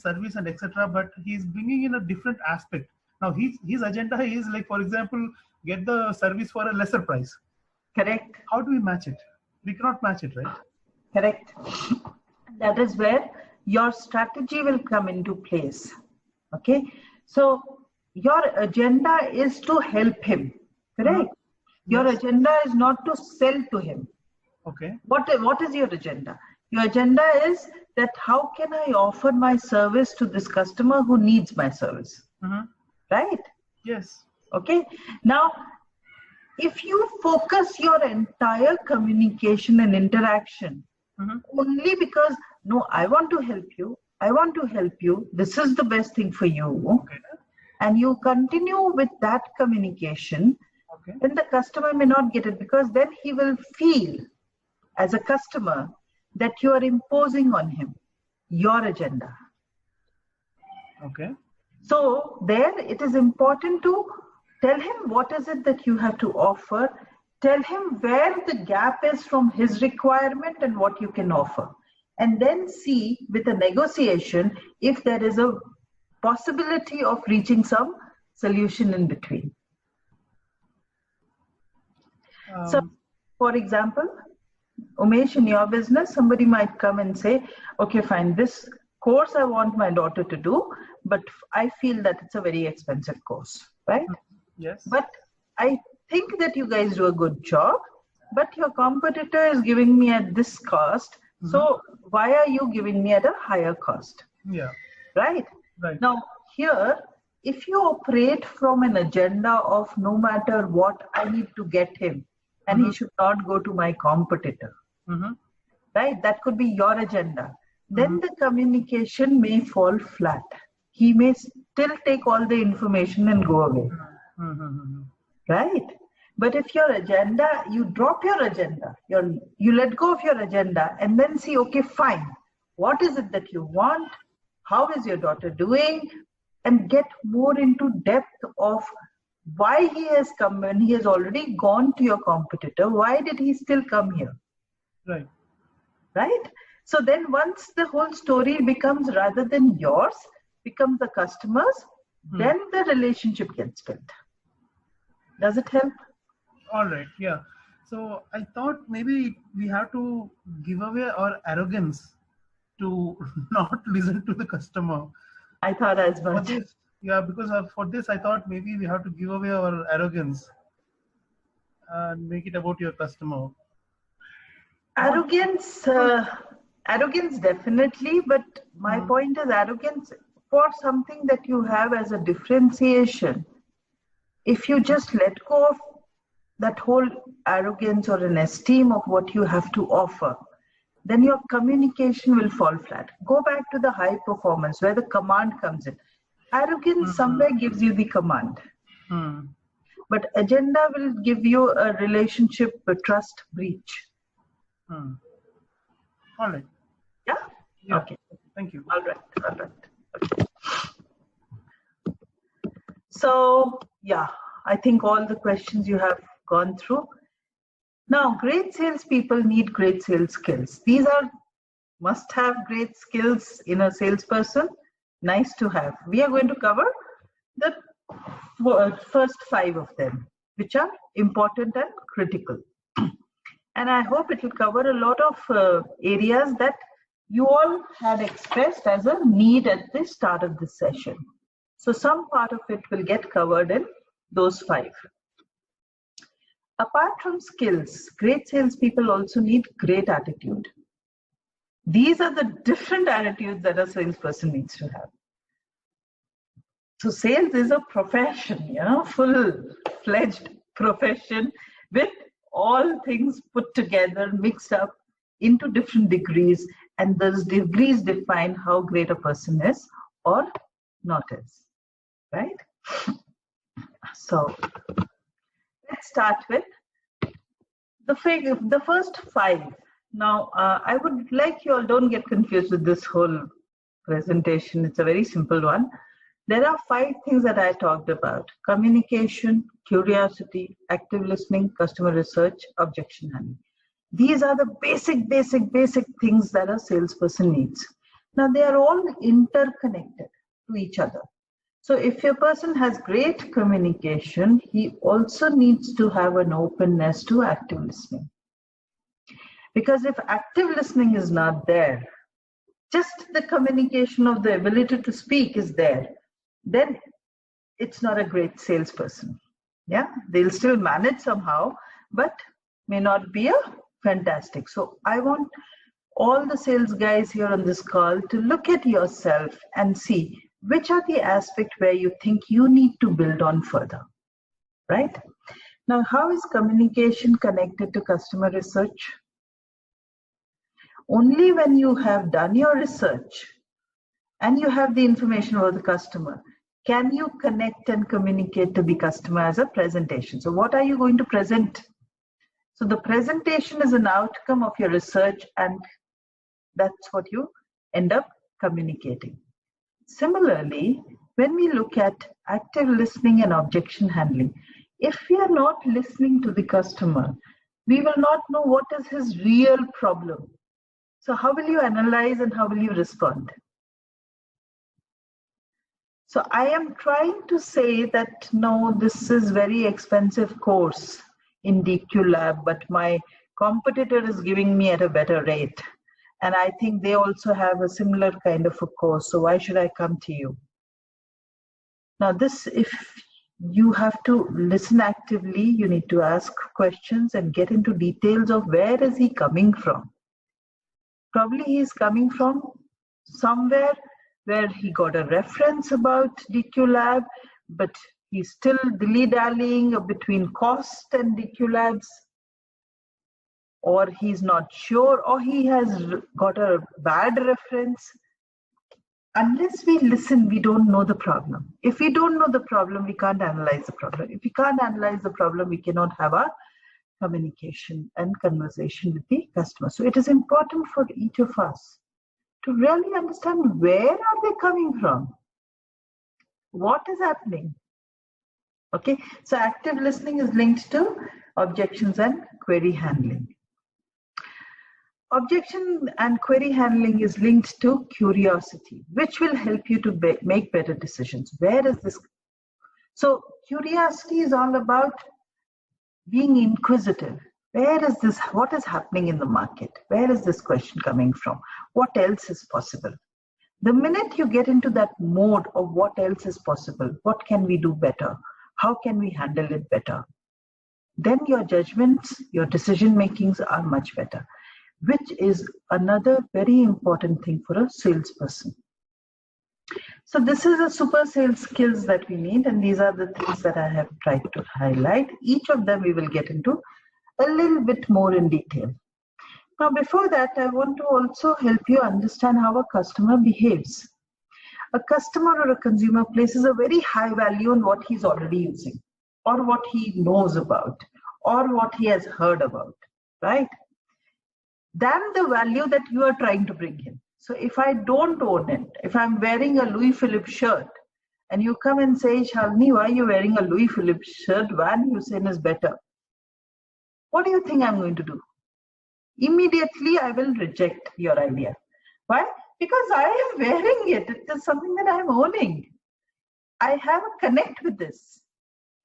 G: service and etc. But he's bringing in a different aspect. Now, his agenda is like, for example, get the service for a lesser price.
B: Correct.
G: How do we match it? We cannot match it, right?
B: Correct. That is where your strategy will come into place. Okay. So your agenda is to help him. Correct. Your agenda is not to sell to him.
G: Okay.
B: What is your agenda? Your agenda is that how can I offer my service to this customer who needs my service? Right?
G: Yes.
B: Okay. Now, if you focus your entire communication and interaction only because, no, I want to help you, this is the best thing for you, and you continue with that communication, then the customer may not get it, because then he will feel as a customer that you are imposing on him, your agenda.
G: Okay.
B: So there it is important to tell him what is it that you have to offer. Tell him where the gap is from his requirement and what you can offer. And then see with a negotiation if there is a possibility of reaching some solution in between. So, for example, Umesh, in your business, somebody might come and say, okay, fine, this course I want my daughter to do, but I feel that it's a very expensive course, right?
G: Yes.
B: But I think that you guys do a good job, but your competitor is giving me at this cost. So why are you giving me at a higher cost?
G: Yeah.
B: Right?
G: Right.
B: Now, here, if you operate from an agenda of no matter what, I need to get him, and he should not go to my competitor, right? That could be your agenda. Then the communication may fall flat. He may still take all the information and go away, right? But if your agenda, you drop your agenda, you let go of your agenda and then see, okay, fine, what is it that you want? How is your daughter doing? And get more into depth of why he has come when he has already gone to your competitor. Why did he still come here?
G: Right.
B: Right? So then once the whole story becomes, rather than yours, becomes the customer's, then the relationship gets built. Does it help?
G: All right. Yeah. So I thought maybe we have to give away our arrogance to not listen to the customer.
B: I thought as
G: For
B: much.
G: this, yeah, because for this, I thought maybe we have to give away our arrogance and make it about your customer.
B: Arrogance, arrogance definitely, but my point is arrogance for something that you have as a differentiation. If you just let go of that whole arrogance or an esteem of what you have to offer, then your communication will fall flat. Go back to the high performance where the command comes in. Arrogance somewhere gives you the command. But agenda will give you a relationship, a trust breach.
G: All right.
B: Yeah?
G: Yeah.
B: Okay.
G: Thank you.
B: All right. All right. Okay. So, yeah, I think all the questions you have gone through. Now, great salespeople need great sales skills. These are must-have great skills in a salesperson. Nice to have. We are going to cover the first 5 of them, which are important and critical. And I hope it will cover a lot of areas that you all had expressed as a need at the start of this session. So some part of it will get covered in those 5. Apart from skills, great salespeople also need great attitude. These are the different attitudes that a salesperson needs to have. So sales is a profession, full-fledged profession with all things put together, mixed up into different degrees, and those degrees define how great a person is or not is, right? So let's start with the first 5. Now, I would like you all, don't get confused with this whole presentation. It's a very simple one. There are 5 things that I talked about: communication, curiosity, active listening, customer research, objection handling. These are the basic things that a salesperson needs. Now, they are all interconnected to each other. So if a person has great communication, he also needs to have an openness to active listening. Because if active listening is not there, just the communication of the ability to speak is there, then it's not a great salesperson. Yeah, they'll still manage somehow, but may not be a fantastic. So I want all the sales guys here on this call to look at yourself and see which are the aspects where you think you need to build on further, right? Now, how is communication connected to customer research? Only when you have done your research and you have the information about the customer, can you connect and communicate to the customer as a presentation. So what are you going to present? So the presentation is an outcome of your research and That's what you end up communicating. Similarly, when we look at active listening and objection handling, if we are not listening to the customer, we will not know what is his real problem. So how will you analyze and how will you respond? So I am trying to say that, no, this is very expensive course in DQ Lab, but my competitor is giving me at a better rate. And I think they also have a similar kind of a course. So why should I come to you? Now this, if you have to listen actively, you need to ask questions and get into details of where is he coming from. Probably he is coming from somewhere where he got a reference about DQ Lab, but he's still dilly-dallying between cost and DQ Labs, or he's not sure, or he has got a bad reference. Unless we listen, we don't know the problem. If we don't know the problem, we can't analyze the problem. If we can't analyze the problem, we cannot have a communication and conversation with the customer. So it is important for each of us to really understand where are they coming from? What is happening? Okay, so active listening is linked to objections and query handling. Objection and query handling is linked to curiosity, which will help you to make better decisions. Where is this? So curiosity is all about being inquisitive. Where is this? What is happening in the market? Where is this question coming from? What else is possible? The minute you get into that mode of what else is possible, what can we do better? How can we handle it better? Then your judgments, your decision makings are much better, which is another very important thing for a salesperson. So this is a super sales skills that we need, and these are the things that I have tried to highlight. Each of them we will get into a little bit more in detail. Now before that, I want to also help you understand how a customer behaves. A customer or a consumer places a very high value on what he's already using, or what he knows about, or what he has heard about, right? Than the value that you are trying to bring him. So if I don't own it, if I'm wearing a Louis Philippe shirt and you come and say, Shalini, why are you wearing a Louis Philippe shirt? Van Heusen is better. What do you think I'm going to do? Immediately I will reject your idea. Why? Because I am wearing it. It is something that I'm owning. I have a connect with this.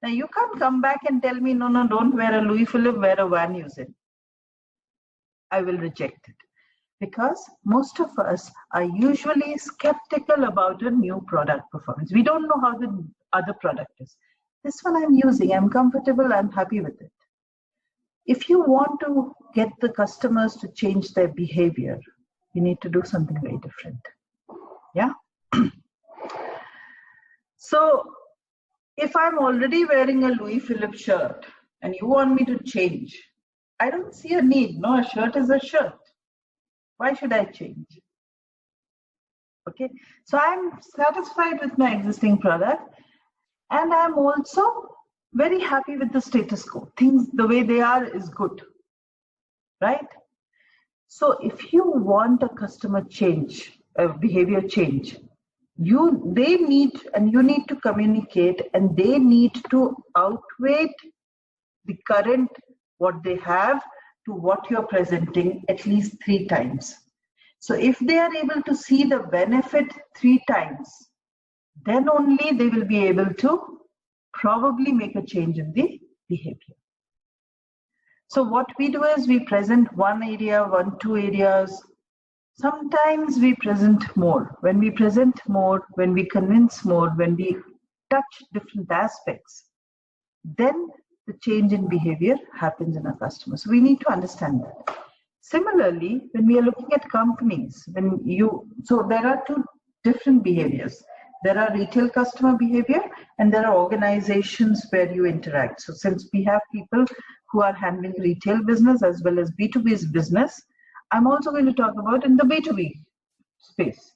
B: Now you can't come back and tell me, no, no, don't wear a Louis Philippe, wear a Van Heusen. I will reject it. Because most of us are usually skeptical about a new product performance. We don't know how the other product is. This one I'm using, I'm comfortable, I'm happy with it. If you want to get the customers to change their behavior, you need to do something very different. Yeah? So, if I'm already wearing a Louis Philippe shirt and you want me to change, I don't see a need. No, a shirt is a shirt. Why should I change? Okay, so I'm satisfied with my existing product, and I'm also very happy with the status quo. Things the way they are is good, right? So if you want a customer change, a behavior change, they need, and you need to communicate, and they need to outweigh the current what they have to what you're presenting at least 3 times. So if they are able to see the benefit 3 times, then only they will be able to probably make a change in the behavior. So what we do is we present 1 area, 2 areas. Sometimes we present more. When we present more, when we convince more, when we touch different aspects, then the change in behavior happens in our customers. So we need to understand that. Similarly, when we are looking at companies, so there are 2 different behaviors. There are retail customer behavior and there are organizations where you interact. So since we have people who are handling retail business as well as B2B business, I'm also going to talk about in the B2B space.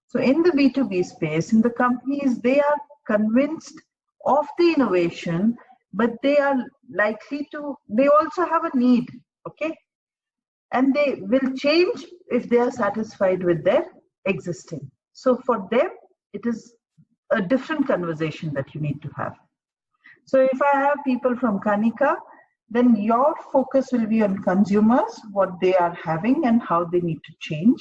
B: So in the B2B space, in the companies, they are convinced of the innovation, but they are likely to, they also have a need, okay? and they will change if they are satisfied with their existing. So for them, it is a different conversation that you need to have. So if I have people from Kanika, then your focus will be on consumers, what they are having and how they need to change.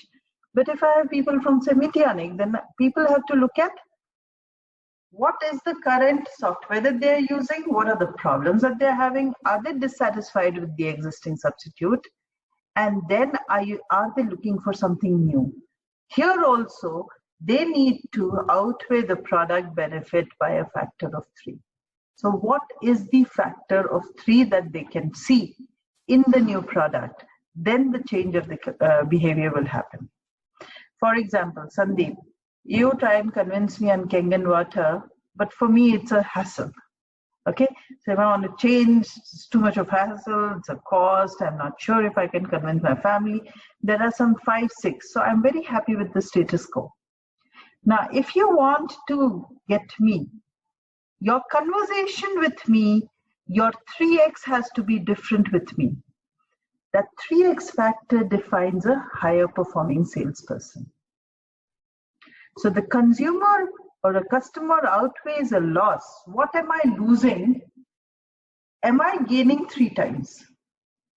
B: But if I have people from Semitionic, then people have to look at what is the current software that they're using, what are the problems that they're having, are they dissatisfied with the existing substitute, and then are they looking for something new. Here also, they need to outweigh the product benefit by a factor of 3. So what is the factor of 3 that they can see in the new product? Then the change of the behavior will happen. For example, Sandeep, you try and convince me on Kangen water, but for me it's a hassle. Okay, so if I want to change, it's too much of hassle, it's a cost, I'm not sure if I can convince my family. There are some 5, 6, so I'm very happy with the status quo. Now, if you want to get me, your conversation with me, your 3x has to be different with me. That 3x factor defines a higher performing salesperson. So the consumer or a customer outweighs a loss. What am I losing? Am I gaining 3 times?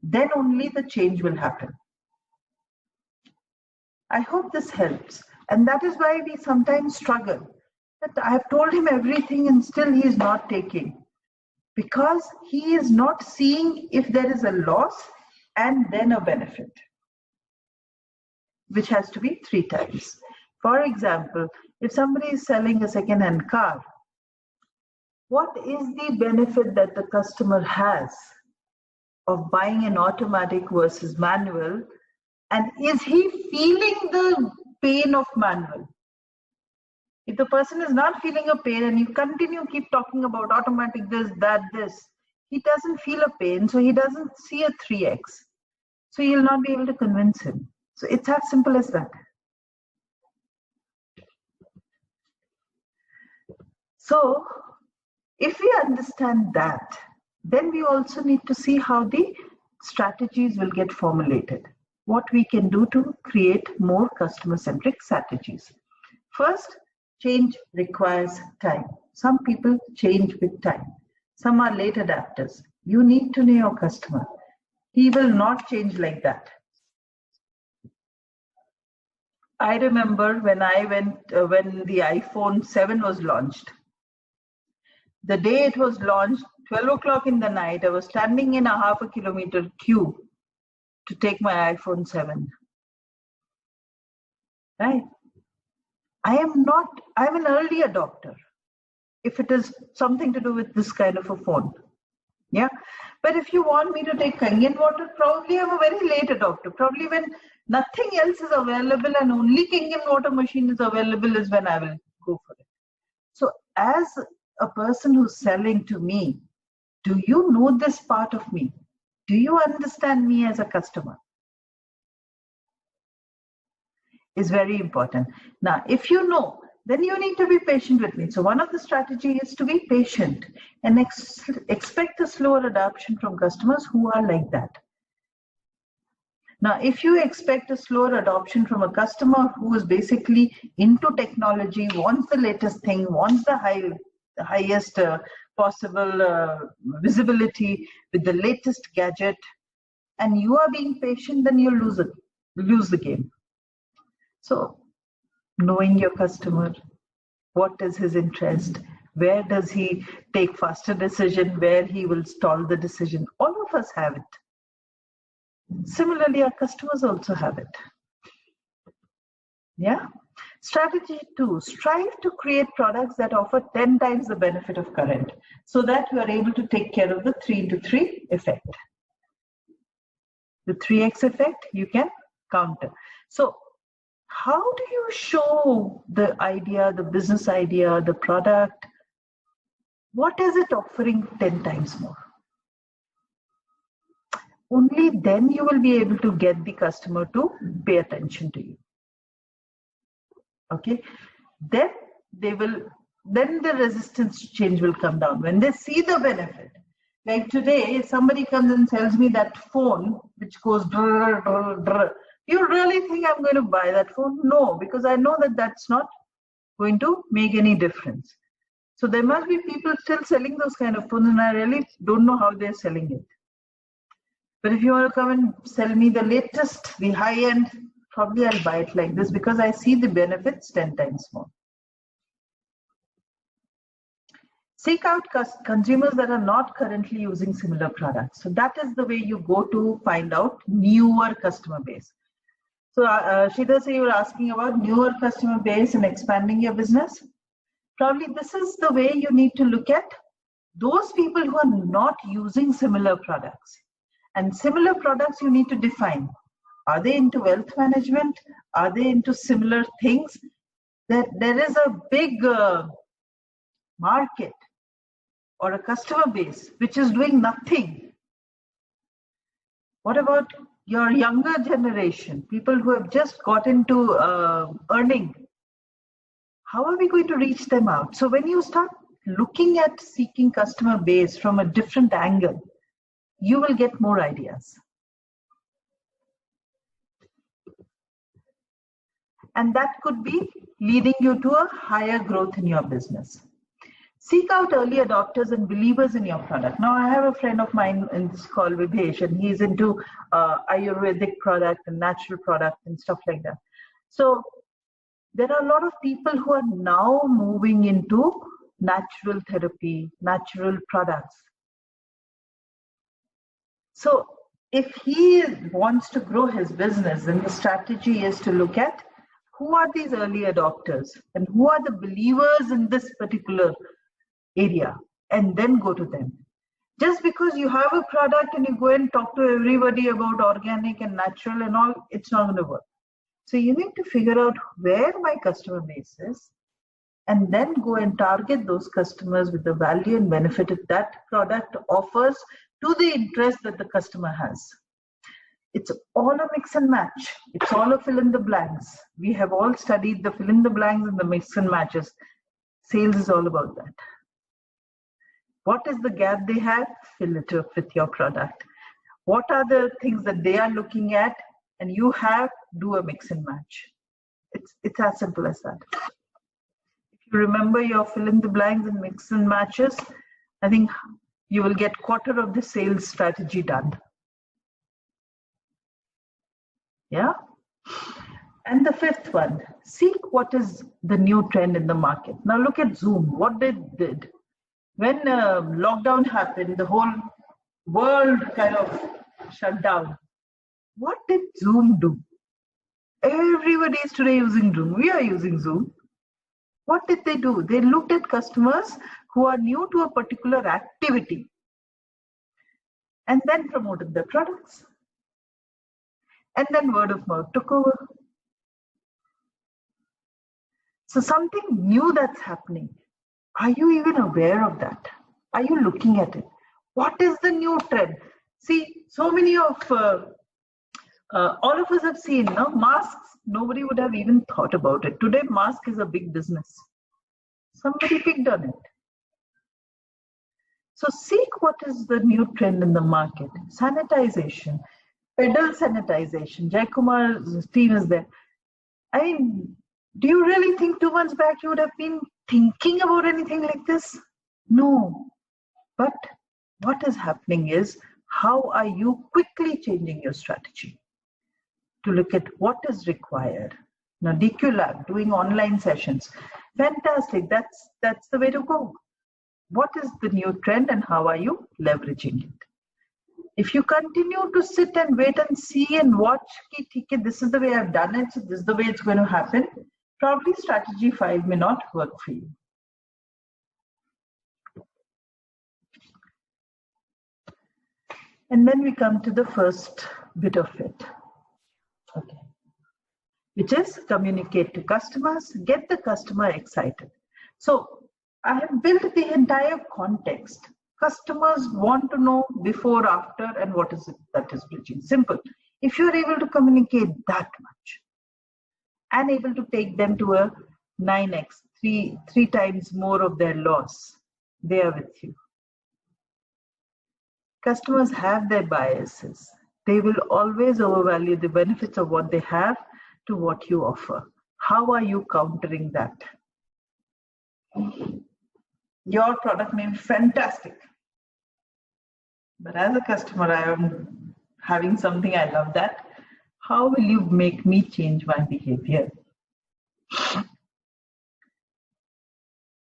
B: Then only the change will happen. I hope this helps. And that is why we sometimes struggle. That I have told him everything and still he is not taking. Because he is not seeing if there is a loss and then a benefit, which has to be 3 times. For example, if somebody is selling a second-hand car, what is the benefit that the customer has of buying an automatic versus manual? And is he feeling the pain of manual? If the person is not feeling a pain and you keep talking about automatic this, that, this, he doesn't feel a pain, so he doesn't see a 3x. So you'll not be able to convince him. So it's as simple as that. So if we understand that, then we also need to see how the strategies will get formulated. What we can do to create more customer-centric strategies. First, change requires time. Some people change with time. Some are late adapters. You need to know your customer. He will not change like that. I remember when I went, when the iPhone 7 was launched. The day it was launched, 12 o'clock in the night, I was standing in a half a kilometer queue to take my iPhone 7. Right? I'm an early adopter, if it is something to do with this kind of a phone. Yeah. But if you want me to take Kangen water, probably I'm a very late adopter. Probably when nothing else is available and only Kangen water machine is available is when I will go for it. So as a person who's selling to me, do you know this part of me? Do you understand me as a customer? Is very important. Now, if you know, then you need to be patient with me. So one of the strategies is to be patient and expect a slower adoption from customers who are like that. Now, if you expect a slower adoption from a customer who is basically into technology, wants the latest thing, wants the highest possible visibility with the latest gadget, and you are being patient, then you'll lose the game. So, knowing your customer, what is his interest, where does he take faster decision, where he will stall the decision, all of us have it. Similarly, our customers also have it. Yeah. Strategy 2, strive to create products that offer 10 times the benefit of current so that you are able to take care of the 3x3 effect. The 3x effect you can counter. So how do you show the idea, the business idea, the product? What is it offering 10 times more? Only then you will be able to get the customer to pay attention to you. Okay, then the resistance change will come down when they see the benefit. Like today, if somebody comes and sells me that phone, which goes drr, drr, drr, you really think I'm going to buy that phone? No, because I know that that's not going to make any difference. So there must be people still selling those kind of phones, and I really don't know how they're selling it. But if you want to come and sell me the latest, the high end, probably I'll buy it like this because I see the benefits 10 times more. Seek out consumers that are not currently using similar products. So that is the way you go to find out newer customer base. So Shida, you were asking about newer customer base and expanding your business. Probably this is the way you need to look at those people who are not using similar products. And similar products you need to define. Are they into wealth management? Are they into similar things? There is a big market or a customer base which is doing nothing. What about your younger generation, people who have just got into earning? How are we going to reach them out? So when you start looking at seeking customer base from a different angle, you will get more ideas. And that could be leading you to a higher growth in your business. Seek out early adopters and believers in your product. Now, I have a friend of mine in this call, Vibhesh, and he's into Ayurvedic product and natural product and stuff like that. So there are a lot of people who are now moving into natural therapy, natural products. So if he wants to grow his business, then the strategy is to look at who are these early adopters and who are the believers in this particular area, and then go to them. Just because you have a product and you go and talk to everybody about organic and natural and all, it's not going to work. So you need to figure out where my customer base is and then go and target those customers with the value and benefit that product offers to the interest that the customer has. It's all a mix and match. It's all a fill in the blanks. We have all studied the fill in the blanks and the mix and matches. Sales is all about that. What is the gap they have? Fill it up with your product. What are the things that they are looking at and you have? Do a mix and match. It's as simple as that. If you remember your fill in the blanks and mix and matches, I think you will get quarter of the sales strategy done. Yeah. And the fifth one, seek what is the new trend in the market. Now look at Zoom. What they did. When lockdown happened, the whole world kind of shut down. What did Zoom do? Everybody is today using Zoom. We are using Zoom. What did they do? They looked at customers who are new to a particular activity and then promoted their products. And then word of mouth took over. So something new that's happening. Are you even aware of that? Are you looking at it? What is the new trend? See, so many of, all of us have seen, no? Masks. Nobody would have even thought about it. Today, mask is a big business. Somebody picked on it. So seek what is the new trend in the market. Sanitization, pedal sanitization. Jai Kumar's team is there. I mean, do you really think 2 months back you would have been thinking about anything like this? No. But what is happening is, how are you quickly changing your strategy to look at what is required? Now, DQ Lab, doing online sessions. Fantastic. That's the way to go. What is the new trend and how are you leveraging it? If you continue to sit and wait and see and watch, this is the way I've done it, so this is the way it's going to happen, probably strategy 5 may not work for you. And then we come to the first bit of it, okay, which is communicate to customers, get the customer excited. So I have built the entire context. Customers want to know before, after, and what is it that is bridging. Simple. If you're able to communicate that much and able to take them to a 9x, three times more of their loss, they are with you. Customers have their biases. They will always overvalue the benefits of what they have to what you offer. How are you countering that? Your product may be fantastic, but as a customer, I am having something, I love that. How will you make me change my behavior?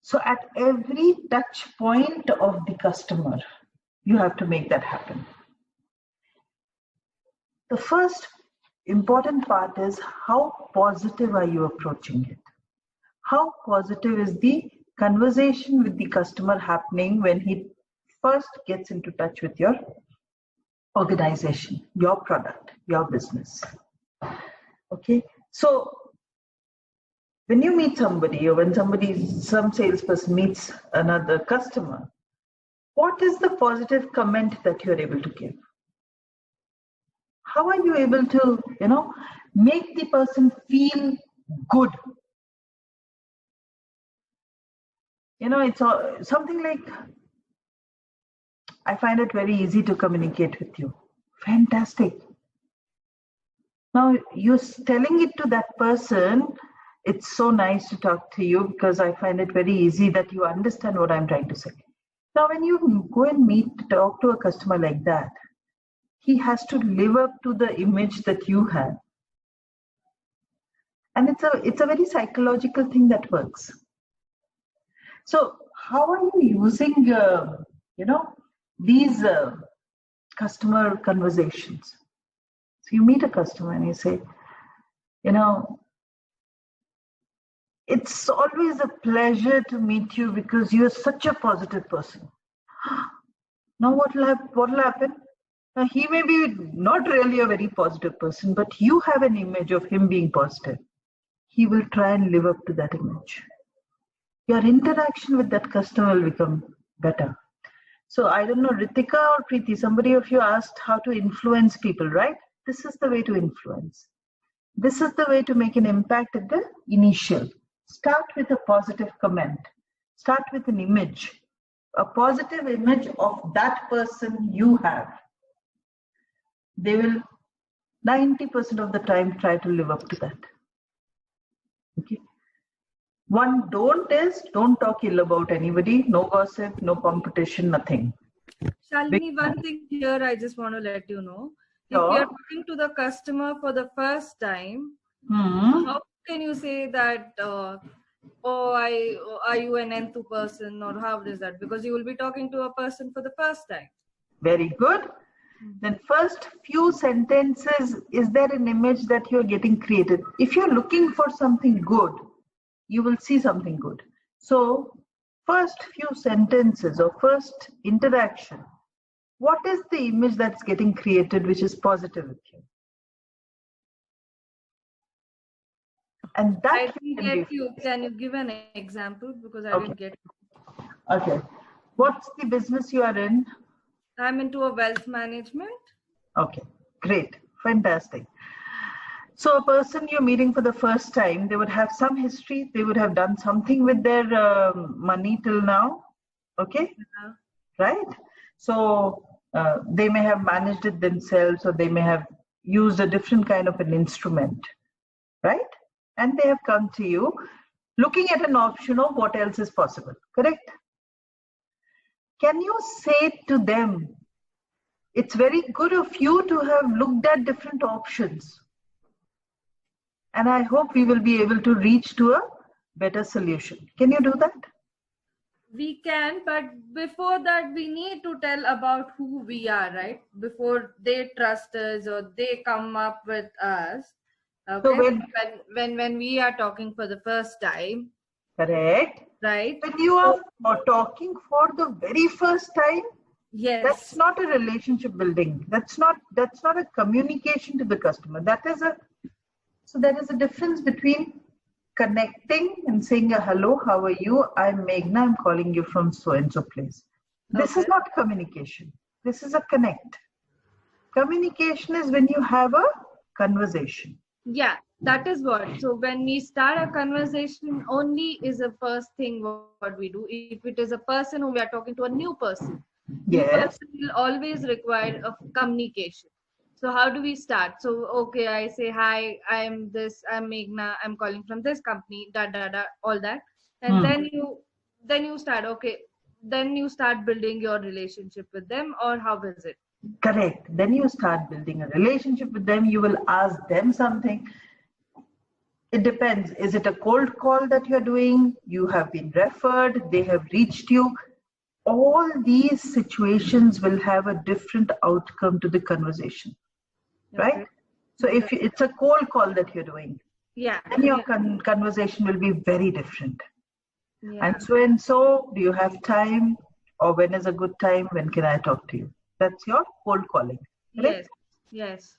B: So at every touch point of the customer, you have to make that happen. The first important part is how positive are you approaching it? How positive is the conversation with the customer happening when he first gets into touch with your organization, your product, your business? Okay, so when you meet somebody, or when some salesperson meets another customer, what is the positive comment that you're able to give? How are you able to, make the person feel good? It's something like, I find it very easy to communicate with you. Fantastic. Now you're telling it to that person, it's so nice to talk to you because I find it very easy that you understand what I'm trying to say. Now when you go and talk to a customer like that, he has to live up to the image that you have. And it's a very psychological thing that works. So how are you using, these customer conversations? So you meet a customer and you say, it's always a pleasure to meet you because you're such a positive person. Now what will happen? Now, he may be not really a very positive person, but you have an image of him being positive. He will try and live up to that image. Your interaction with that customer will become better. So I don't know, Ritika or Preeti, somebody of you asked how to influence people, right? This is the way to influence. This is the way to make an impact at the initial. Start with a positive comment. Start with an image, a positive image of that person you have. They will 90% of the time try to live up to that. Okay. One don't talk ill about anybody, no gossip, no competition, nothing.
H: Shalini, one thing here I just want to let you know. If you are talking to the customer for the first time, how can you say that, are you an N2 person, or how is that? Because you will be talking to a person for the first time.
B: Very good. Then first few sentences, is there an image that you're getting created? If you're looking for something good, you will see something good. So first few sentences or first interaction, what is the image that's getting created which is positive with you? And that
H: I didn't get you. Can you give an example? Because I didn't get you.
B: Okay. What's the business you are in?
H: I'm into a wealth management.
B: Okay, great, fantastic. So a person you're meeting for the first time, they would have some history, they would have done something with their money till now, okay? Right? So they may have managed it themselves, or they may have used a different kind of an instrument, right? And they have come to you looking at an option of what else is possible, correct? Can you say to them, it's very good of you to have looked at different options, and I hope we will be able to reach to a better solution. Can you do that?
H: We can, but before that, we need to tell about who we are, right? Before they trust us or they come up with us. Okay? So when we are talking for the first time.
B: Correct.
H: Right.
B: When you are talking for the very first time,
H: yes,
B: that's not a relationship building. That's not a communication to the customer. So there is a difference between connecting and saying hello, how are you? I'm Meghna, I'm calling you from so and so place. This is not communication. This is a connect. Communication is when you have a conversation.
H: Yeah, that is what. So when we start a conversation, only is the first thing what we do. If it is a person who we are talking to, a new person,
B: Yes.
H: We will always require a communication. So how do we start? So, okay, I say, hi, I'm Meghna, I'm calling from this company, all that. And then you start, okay, then you start building your relationship with them, or how is it?
B: Correct. Then you start building a relationship with them. You will ask them something. It depends. Is it a cold call that you're doing? You have been referred, they have reached you. All these situations will have a different outcome to the conversation, right? So if it's a cold call that you're doing, then your conversation will be very different. And so, do you have time? Or when is a good time? When can I talk to you? That's your cold calling. Correct?
H: Yes.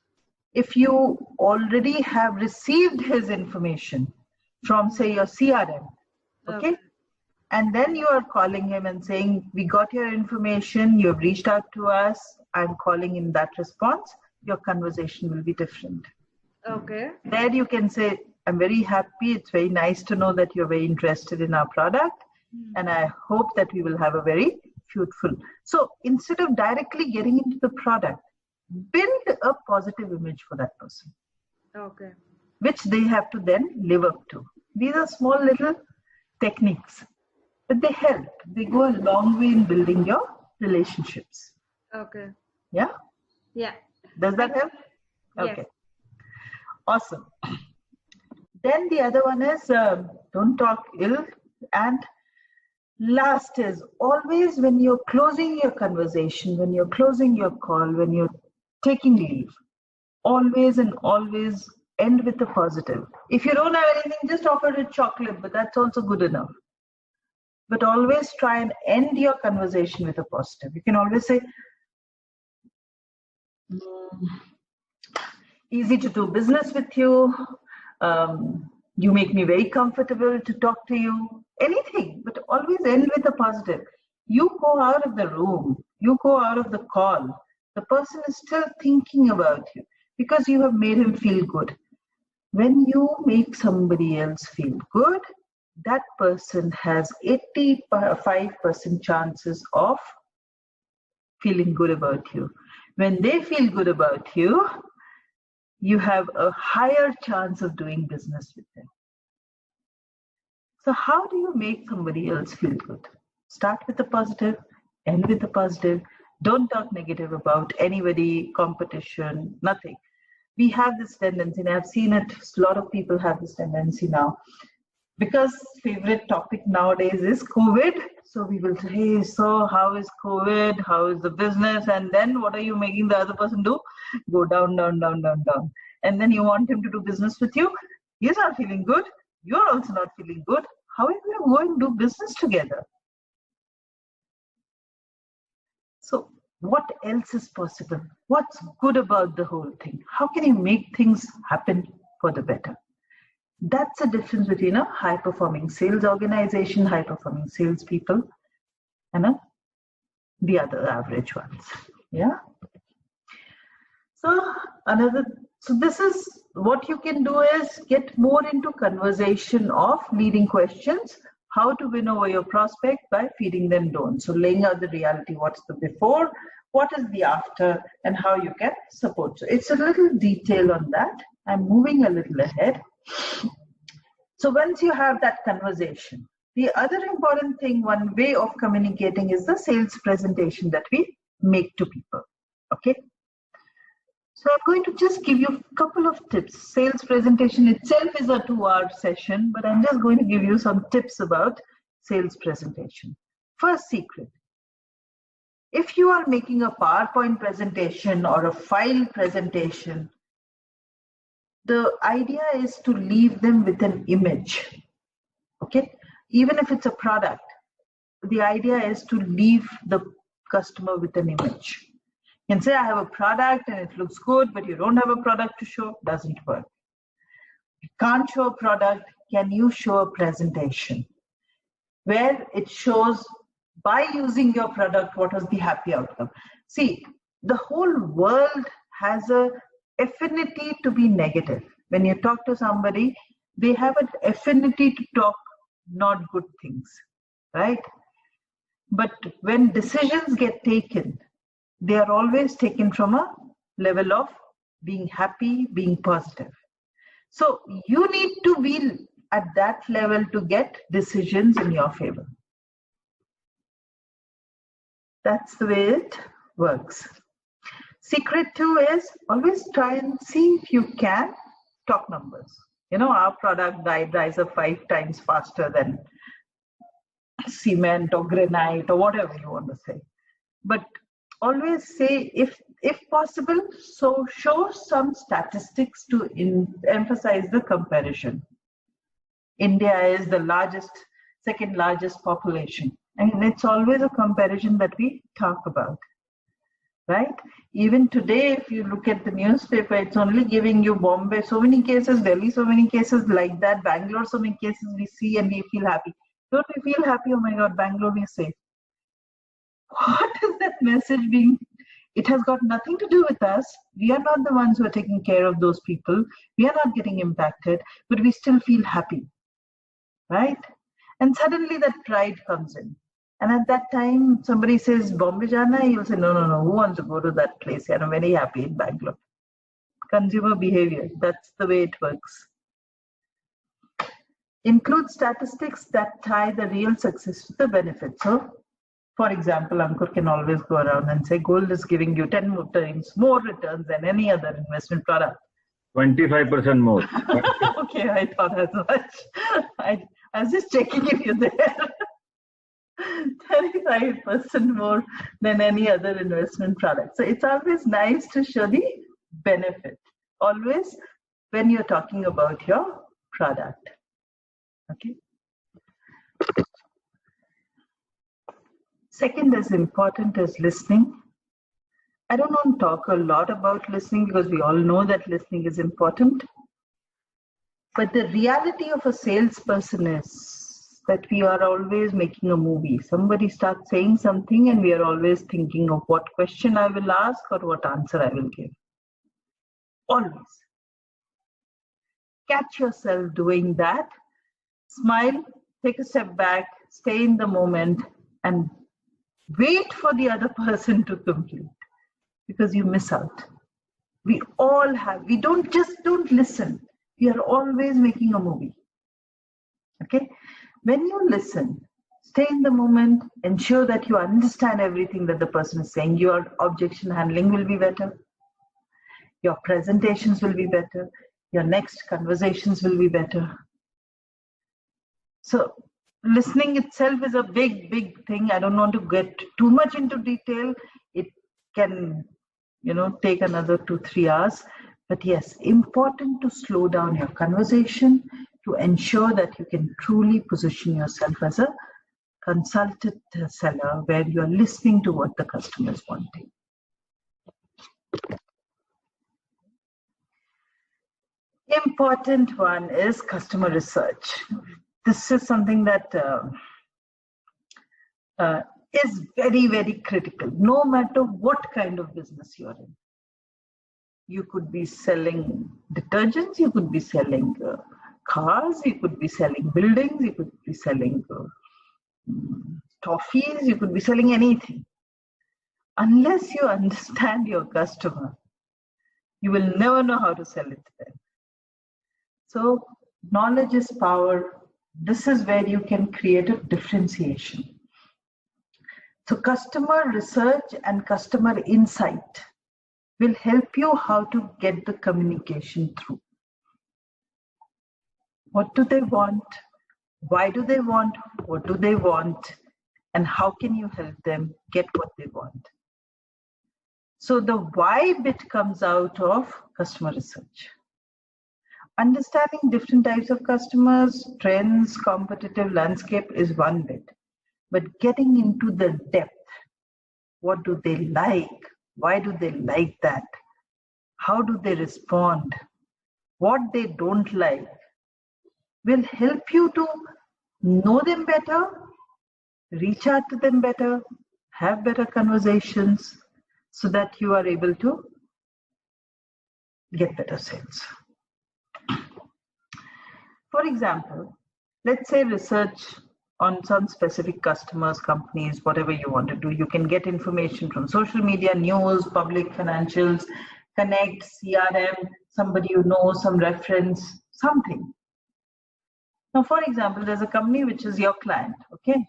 B: If you already have received his information from, say, your CRM, okay? And then you are calling him and saying, we got your information, you have reached out to us, I'm calling in that response, your conversation will be different.
H: Okay.
B: There you can say, I'm very happy, it's very nice to know that you're very interested in our product, and I hope that we will have a very fruitful. So instead of directly getting into the product, build a positive image for that person.
H: Okay.
B: Which they have to then live up to. These are small little techniques, but they help. They go a long way in building your relationships.
H: Okay.
B: Yeah?
H: Yeah.
B: Does that help?
H: Yes.
B: Okay. Awesome. Then the other one is don't talk ill. And last is always when you're closing your conversation, when you're closing your call, when you're taking leave, always and always end with a positive. If you don't have anything, just offer a chocolate, but that's also good enough. But always try and end your conversation with a positive. You can always say, easy to do business with you. You make me very comfortable to talk to you. Anything, but always end with a positive. You go out of the room, you go out of the call, the person is still thinking about you because you have made him feel good. When you make somebody else feel good, that person has 85% chances of feeling good about you. When they feel good about you, you have a higher chance of doing business with them. So how do you make somebody else feel good? Start with the positive, end with the positive. Don't talk negative about anybody, competition, nothing. We have this tendency, and I've seen it, a lot of people have this tendency now. Because favorite topic nowadays is COVID. So we will say, hey, so how is COVID? How is the business? And then what are you making the other person do? Go down, down, down, down, down. And then you want him to do business with you. He's not feeling good. You're also not feeling good. How are you going to go and do business together? So what else is possible? What's good about the whole thing? How can you make things happen for the better? That's the difference between a high-performing sales organization, high-performing salespeople, and the other average ones. Yeah. So this is what you can do is get more into conversation of leading questions, how to win over your prospect by feeding them don't. So laying out the reality, what's the before, what is the after, and how you can support. So it's a little detail on that. I'm moving a little ahead. So once you have that conversation, the other important thing, one way of communicating is the sales presentation that we make to people. Okay. So I'm going to just give you a couple of tips. Sales presentation itself is a 2-hour session, but I'm just going to give you some tips about sales presentation. First secret. If you are making a PowerPoint presentation or a file presentation, the idea is to leave them with an image. Okay. Even if it's a product, the idea is to leave the customer with an image. You can say, I have a product and it looks good, but you don't have a product to show, doesn't work. You can't show a product, can you show a presentation where it shows by using your product what was the happy outcome? See, the whole world has a affinity to be negative. When you talk to somebody, they have an affinity to talk not good things, right? But when decisions get taken, they are always taken from a level of being happy, being positive. So you need to be at that level to get decisions in your favor. That's the way it works. Secret 2 is always try and see if you can talk numbers. You know, our product dries up 5 times faster than cement or granite or whatever you want to say. But always say, if possible, so show some statistics to emphasize the comparison. India is the second largest population. And it's always a comparison that we talk about, right? Even today, if you look at the newspaper, it's only giving you Bombay, so many cases, Delhi, so many cases like that, Bangalore, so many cases we see and we feel happy. Don't we feel happy? Oh my God, Bangalore, we are safe. What is that message being? It has got nothing to do with us. We are not the ones who are taking care of those people. We are not getting impacted, but we still feel happy, right? And suddenly that pride comes in. And at that time, somebody says, Bombay jana, you'll say, no, who wants to go to that place? I'm very happy in Bangalore. Consumer behavior, that's the way it works. Include statistics that tie the real success to the benefit. So, for example, Ankur can always go around and say, gold is giving you 10 times more returns than any other investment product.
D: 25% more.
B: Okay, I thought as much. I was just checking if you're there. 35% more than any other investment product. So it's always nice to show the benefit, always when you're talking about your product. Okay. Second is important is listening. I don't want to talk a lot about listening because we all know that listening is important. But the reality of a salesperson is that we are always making a movie. Somebody starts saying something and we are always thinking of what question I will ask or what answer I will give. Always. Catch yourself doing that. Smile, take a step back, stay in the moment and wait for the other person to complete because you miss out. We all have, we don't listen. We are always making a movie. Okay? When you listen, stay in the moment, ensure that you understand everything that the person is saying. Your objection handling will be better. Your presentations will be better. Your next conversations will be better. So listening itself is a big thing. I don't want to get too much into detail. It can, take another 2-3 hours. But yes, important to slow down your conversation to ensure that you can truly position yourself as a consultant seller where you are listening to what the customer is wanting. Important one is customer research. This is something that is very critical, no matter what kind of business you're in. You could be selling detergents, you could be selling cars, you could be selling buildings, you could be selling toffees, you could be selling anything. Unless you understand your customer, you will never know how to sell it to them. So knowledge is power. This is where you can create a differentiation. So customer research and customer insight will help you how to get the communication through. What do they want? Why do they want? What do they want? And how can you help them get what they want? So the why bit comes out of customer research. Understanding different types of customers, trends, competitive landscape is one bit. But getting into the depth, what do they like? Why do they like that? How do they respond? What they don't like will help you to know them better, reach out to them better, have better conversations so that you are able to get better sales. For example, let's say research on some specific customers, companies, whatever you want to do. You can get information from social media, news, public financials, connect, CRM, somebody you know, some reference, something. Now, for example, there's a company which is your client, okay?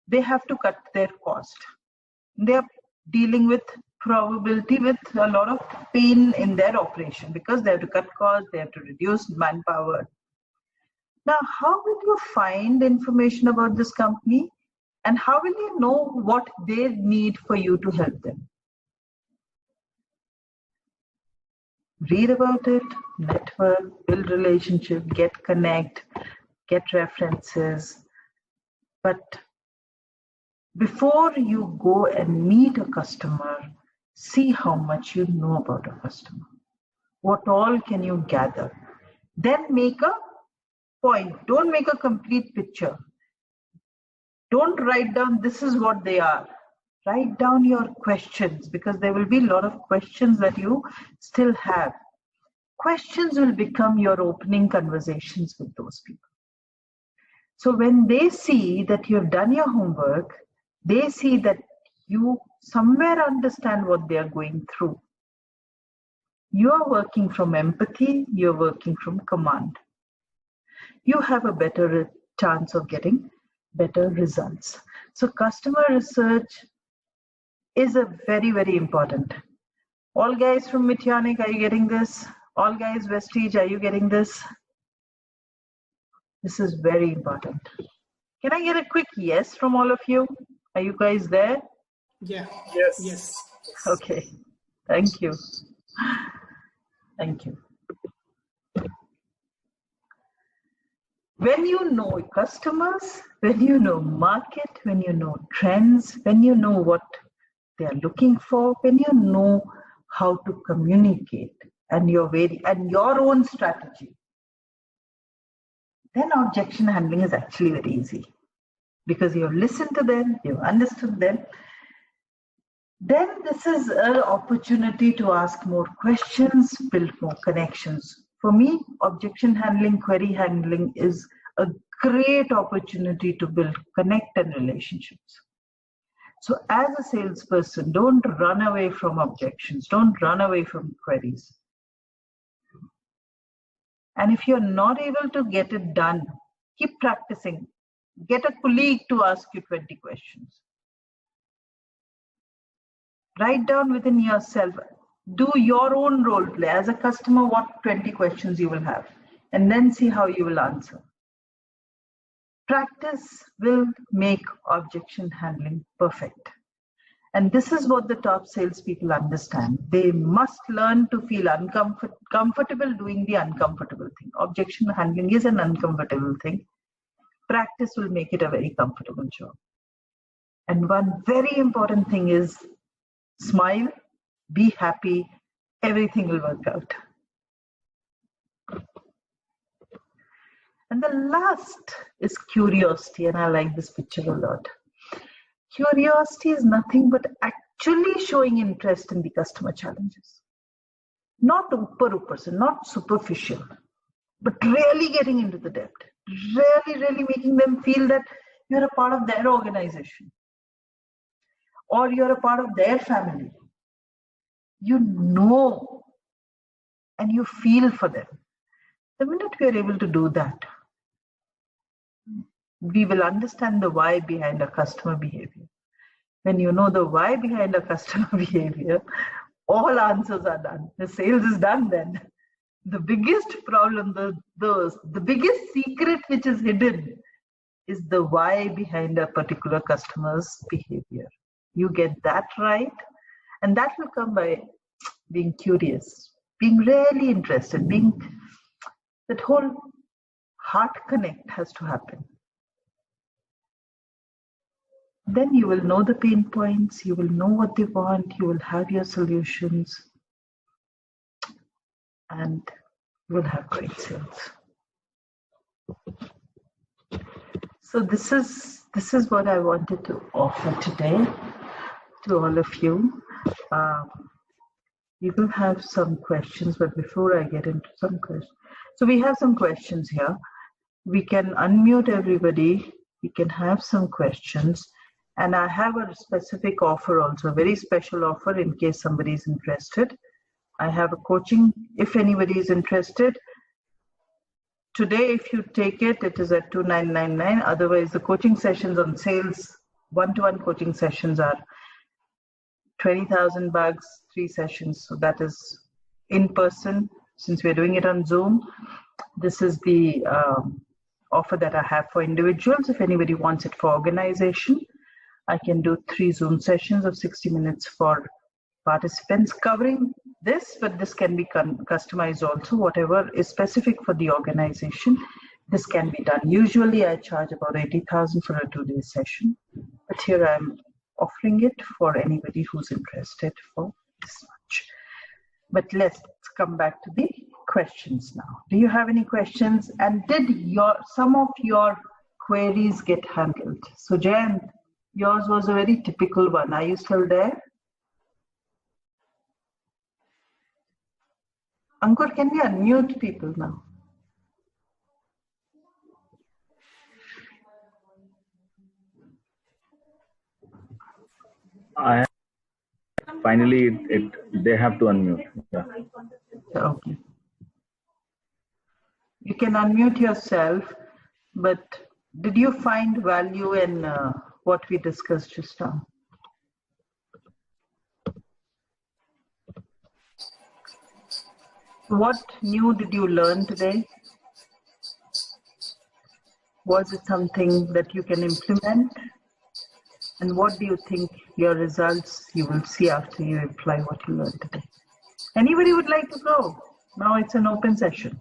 B: They have to cut their cost. They're dealing with probability with a lot of pain in their operation because they have to cut costs, they have to reduce manpower. Now, how will you find information about this company and how will you know what they need for you to help them? Read about it, network, build relationship, get connect, get references. But before you go and meet a customer, see how much you know about a customer. What all can you gather? Then make a point. Don't make a complete picture. Don't write down this is what they are. Write down your questions because there will be a lot of questions that you still have. Questions will become your opening conversations with those people. So when they see that you have done your homework, they see that you somewhere understand what they are going through. You are working from empathy, you're working from command. You have a better chance of getting better results. So customer research is a very, very important. All guys from Mityanic, are you getting this? All guys Vestige, are you getting this? This is very important. Can I get a quick yes from all of you? Are you guys there?
A: Yeah. Yes. Yes.
B: Okay. Thank you. Thank you. When you know customers, when you know market, when you know trends, when you know what they are looking for, when you know how to communicate and your own strategy, then objection handling is actually very easy because you've listened to them, you've understood them. Then this is an opportunity to ask more questions, build more connections. For me, objection handling, query handling is a great opportunity to build connect and relationships. So as a salesperson, don't run away from objections. Don't run away from queries. And if you're not able to get it done, keep practicing. Get a colleague to ask you 20 questions. Write down within yourself. Do your own role play. As a customer, what 20 questions you will have. And then see how you will answer. Practice will make objection handling perfect. And this is what the top salespeople understand. They must learn to feel comfortable doing the uncomfortable thing. Objection handling is an uncomfortable thing. Practice will make it a very comfortable job. And one very important thing is smile, be happy, everything will work out. And the last is curiosity, and I like this picture a lot. Curiosity is nothing but actually showing interest in the customer challenges. Not not superficial, but really getting into the depth. Really making them feel that you're a part of their organization or you're a part of their family. You know and you feel for them. The minute we are able to do that, we will understand the why behind a customer behavior. When you know the why behind a customer behavior, all answers are done. The sales is done then. The biggest problem, the biggest secret which is hidden is the why behind a particular customer's behavior. You get that right, and that will come by being curious, being really interested, that whole heart connect has to happen. Then you will know the pain points, you will know what they want, you will have your solutions, and you will have great sales. So this is what I wanted to offer today to all of you. We will have some questions, but before I get into some questions, so we have some questions here. We can unmute everybody. we can have some questions. And I have a specific offer also, a very special offer in case somebody is interested. I have a coaching, if anybody is interested. Today, if you take it, it is at 2,999. Otherwise, the coaching sessions on sales, one-to-one coaching sessions are 20,000 bucks, 3 sessions. So that is in person. Since we're doing it on Zoom, this is the offer that I have for individuals. If anybody wants it for organization, I can do 3 Zoom sessions of 60 minutes for participants covering this, but this can be customized also. Whatever is specific for the organization, this can be done. Usually I charge about 80,000 for a 2-day session, but here I'm offering it for anybody who's interested for this much. But let's come back to the questions now. Do you have any questions? And did some of your queries get handled? So Jayant, yours was a very typical one. Are you still there? Ankur, can we unmute people now?
D: Finally, they have to unmute. Yeah.
B: Okay. You can unmute yourself, but did you find value in what we discussed just now? What new did you learn today? Was it something that you can implement? And what do you think your results you will see after you apply what you learned today? Anybody would like to go? Now it's an open session.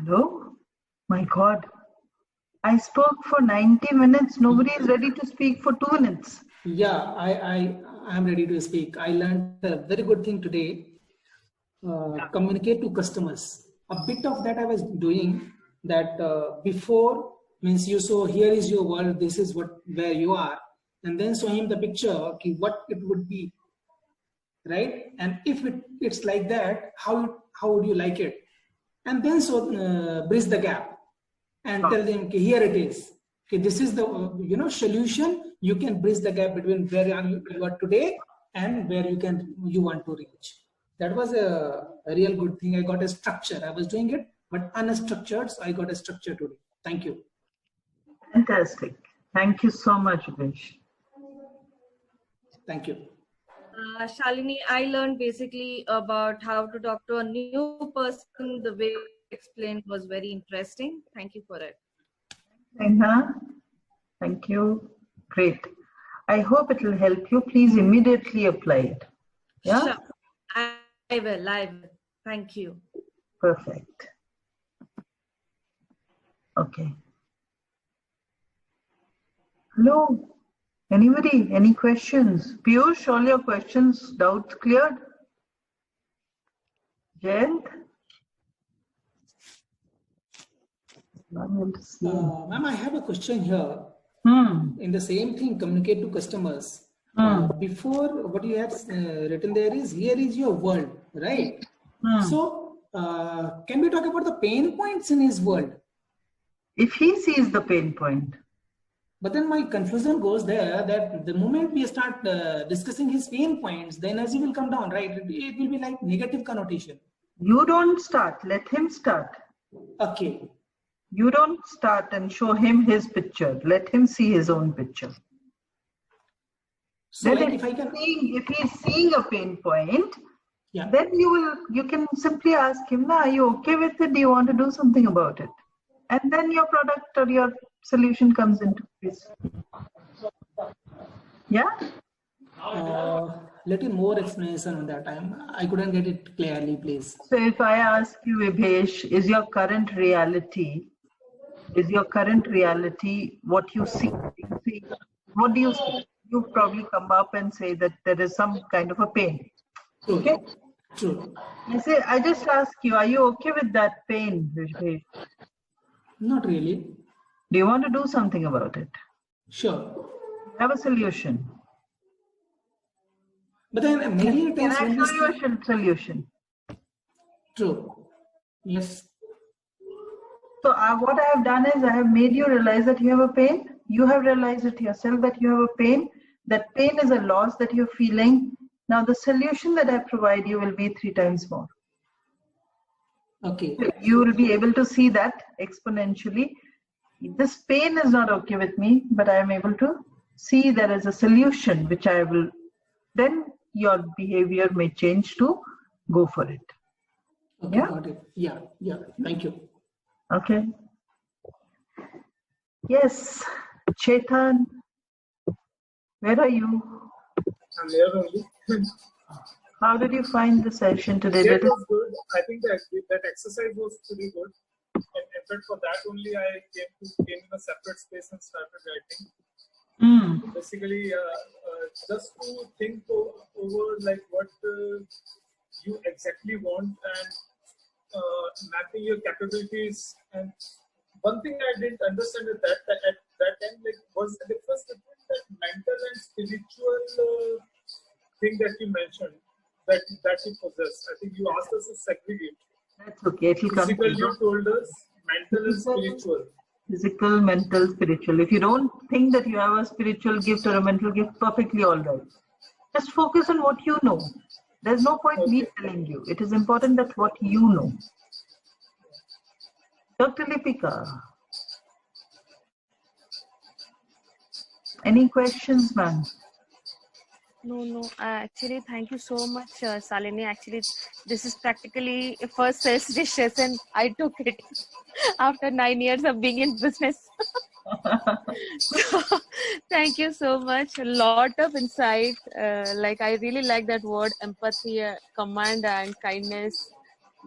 B: Hello? My God. I spoke for 90 minutes. Nobody is ready to speak for 2 minutes.
I: Yeah, I am ready to speak. I learned a very good thing today. Communicate to customers. A bit of that I was doing that before means you saw here is your world, this is where you are, and then show him the picture, okay, what it would be, right? And if it's like that, how would you like it? And then bridge the gap and tell them, okay, here it is. Okay, this is the solution. You can bridge the gap between where you are today and where you want to reach. That was a real good thing. I got a structure. I was doing it, but unstructured. So I got a structure today. Thank you.
B: Fantastic. Thank you so much, Vish.
I: Thank you.
H: Shalini, I learned basically about how to talk to a new person. The way you explained was very interesting. Thank you for it.
B: Thank you. Great. I hope it will help you. Please immediately apply it. Yeah?
H: Sure. I will. Thank you.
B: Perfect. Okay. Hello. Anybody? Any questions? Piyush, all your questions, doubts cleared? Jayant?
I: Ma'am, I have a question here. In the same thing, communicate to customers. Before, what you have written there is, here is your world, right? So, can we talk about the pain points in his world?
B: If he sees the pain point.
I: But then my confusion goes there that the moment we start discussing his pain points, the energy will come down, right? It will be like negative connotation.
B: You don't start, let him start.
I: Okay.
B: You don't start and show him his picture. Let him see his own picture.
I: So
B: then
I: like
B: if he's seeing a pain point,
I: yeah,
B: then you can simply ask him, are you okay with it? Do you want to do something about it? And then your product or your solution comes into place. Yeah?
I: Little more explanation on that time. I couldn't get it clearly, please.
B: So if I ask you, Vibhesh, is your current reality what you see? What do you see? You probably come up and say that there is some kind of a pain.
I: True.
B: Okay?
I: True.
B: I just ask you, are you okay with that pain, Vibhesh?
I: Not really.
B: Do you want to do something about it?
I: Sure.
B: Have a solution.
I: But then many
B: Can
I: times
B: I
I: when
B: show you a solution?
I: true. Yes.
B: So what I have done is I have made you realize that you have a pain. You have realized it yourself that you have a pain. That pain is a loss that you're feeling. Now the solution that I provide you will be 3 times more.
I: Okay.
B: You will be able to see that exponentially. This pain is not okay with me, but I am able to see there is a solution which I will, then your behavior may change to go for it.
I: Okay,
B: Yeah?
I: got it. Yeah, yeah. Thank you.
B: Okay. Yes, Chetan, where are you?
A: I'm here only.
B: How did you find the session today?
A: It was good. I think that exercise was pretty good. And in fact, for that only, I came in a separate space and started writing. Basically, just to think over like what you exactly want and mapping your capabilities. And one thing I didn't understand at that time was the first that mental and spiritual thing that you mentioned that you possess. I think you asked us to segregate.
B: That's okay. It'll come.
A: Physical, you told us, mental and spiritual.
B: Physical, mental, spiritual. If you don't think that you have a spiritual gift or a mental gift, perfectly all right. Just focus on what you know. There's no point me telling you. It is important that what you know. Dr. Lipika. Any questions, ma'am?
F: No. Actually, thank you so much, Salini. Actually, this is practically a first sales session. I took it after 9 years of being in business. So, thank you so much. A lot of insight. I really like that word empathy, command, and kindness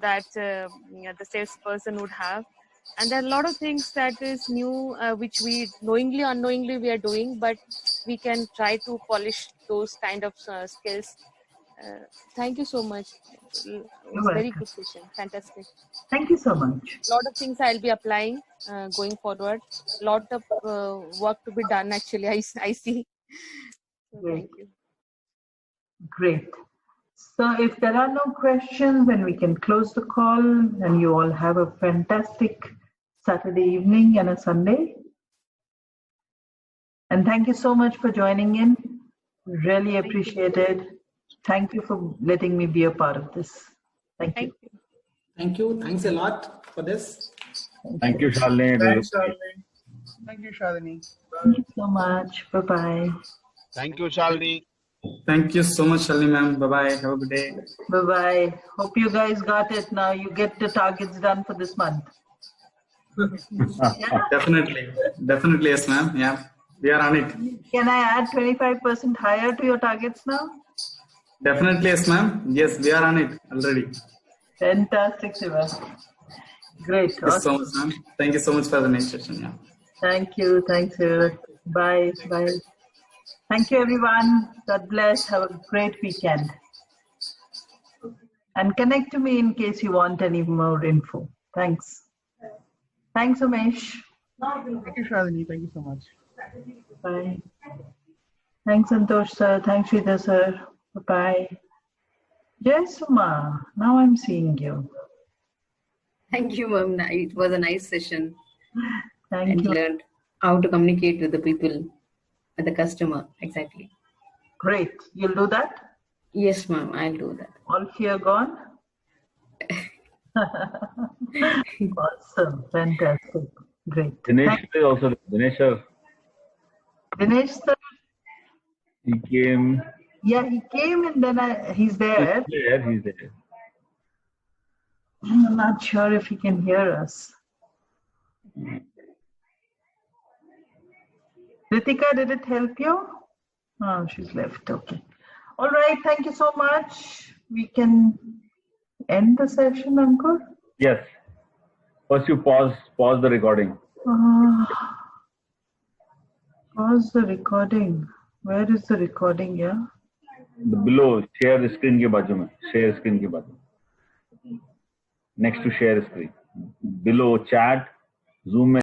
F: that the salesperson would have. And there are a lot of things that is new, which we knowingly, unknowingly we are doing, but we can try to polish those kind of skills. Thank you so much. It was very good session. Fantastic.
B: Thank you so much.
F: A lot of things I'll be applying going forward. A lot of work to be done actually, I see. So thank you.
B: Great. So if there are no questions, then we can close the call and you all have a fantastic Saturday evening and a Sunday. And thank you so much for joining in. Really appreciate it. Thank you for letting me be a part of this. Thank you.
I: Thank you. Thanks a lot for this.
D: Thank you, Shalini.
A: Thanks, Shalini.
G: Thank you, Shalini.
B: Thank you so much. Bye-bye.
J: Thank you, Shalini.
K: Thank you so much, Shalini ma'am. Bye-bye. Have a good day.
B: Bye-bye. Hope you guys got it now. You get the targets done for this month.
K: Definitely. Definitely, yes, ma'am. Yeah. We are on it.
B: Can I add 25% higher to your targets now?
K: Definitely, yes, ma'am. Yes, we are on it already.
B: Fantastic, Shiva. Great.
K: Thank you so much, ma'am. Thank you so much for the next session. Yeah.
B: Thank you. Thanks, Shiva. Bye. Bye. Thank you, everyone. God bless. Have a great weekend. And connect to me in case you want any more info. Thanks. Thanks, Umesh.
G: Thank you, Shalini. Thank you so much.
B: Bye. Thanks, Santosh sir. Thanks, Sridhar sir. Bye-bye. Jai Suma, now I'm seeing you.
L: Thank you, ma'am. It was a nice session.
B: Thank you.
L: Learned how to communicate with the people, with the customer. Exactly.
B: Great. You'll do that?
L: Yes, ma'am. I'll do that.
B: All fear gone? Awesome. Fantastic. Great.
D: Dinesh is also Dinesh sir.
B: Dinesh sir?
D: He came.
B: Yeah, he came and then he's there.
D: He's there.
B: I'm not sure if he can hear us. Ritika, did it help you? Oh, she's left. Okay. All right. Thank you so much. We can end the session, Ankur?
D: Yes. First, you pause the recording.
B: Pause the recording. Where is the recording? Yeah.
D: The below, share the screen के बाजू में, share screen के बाजू में. Next to share screen. Below chat, Zoom में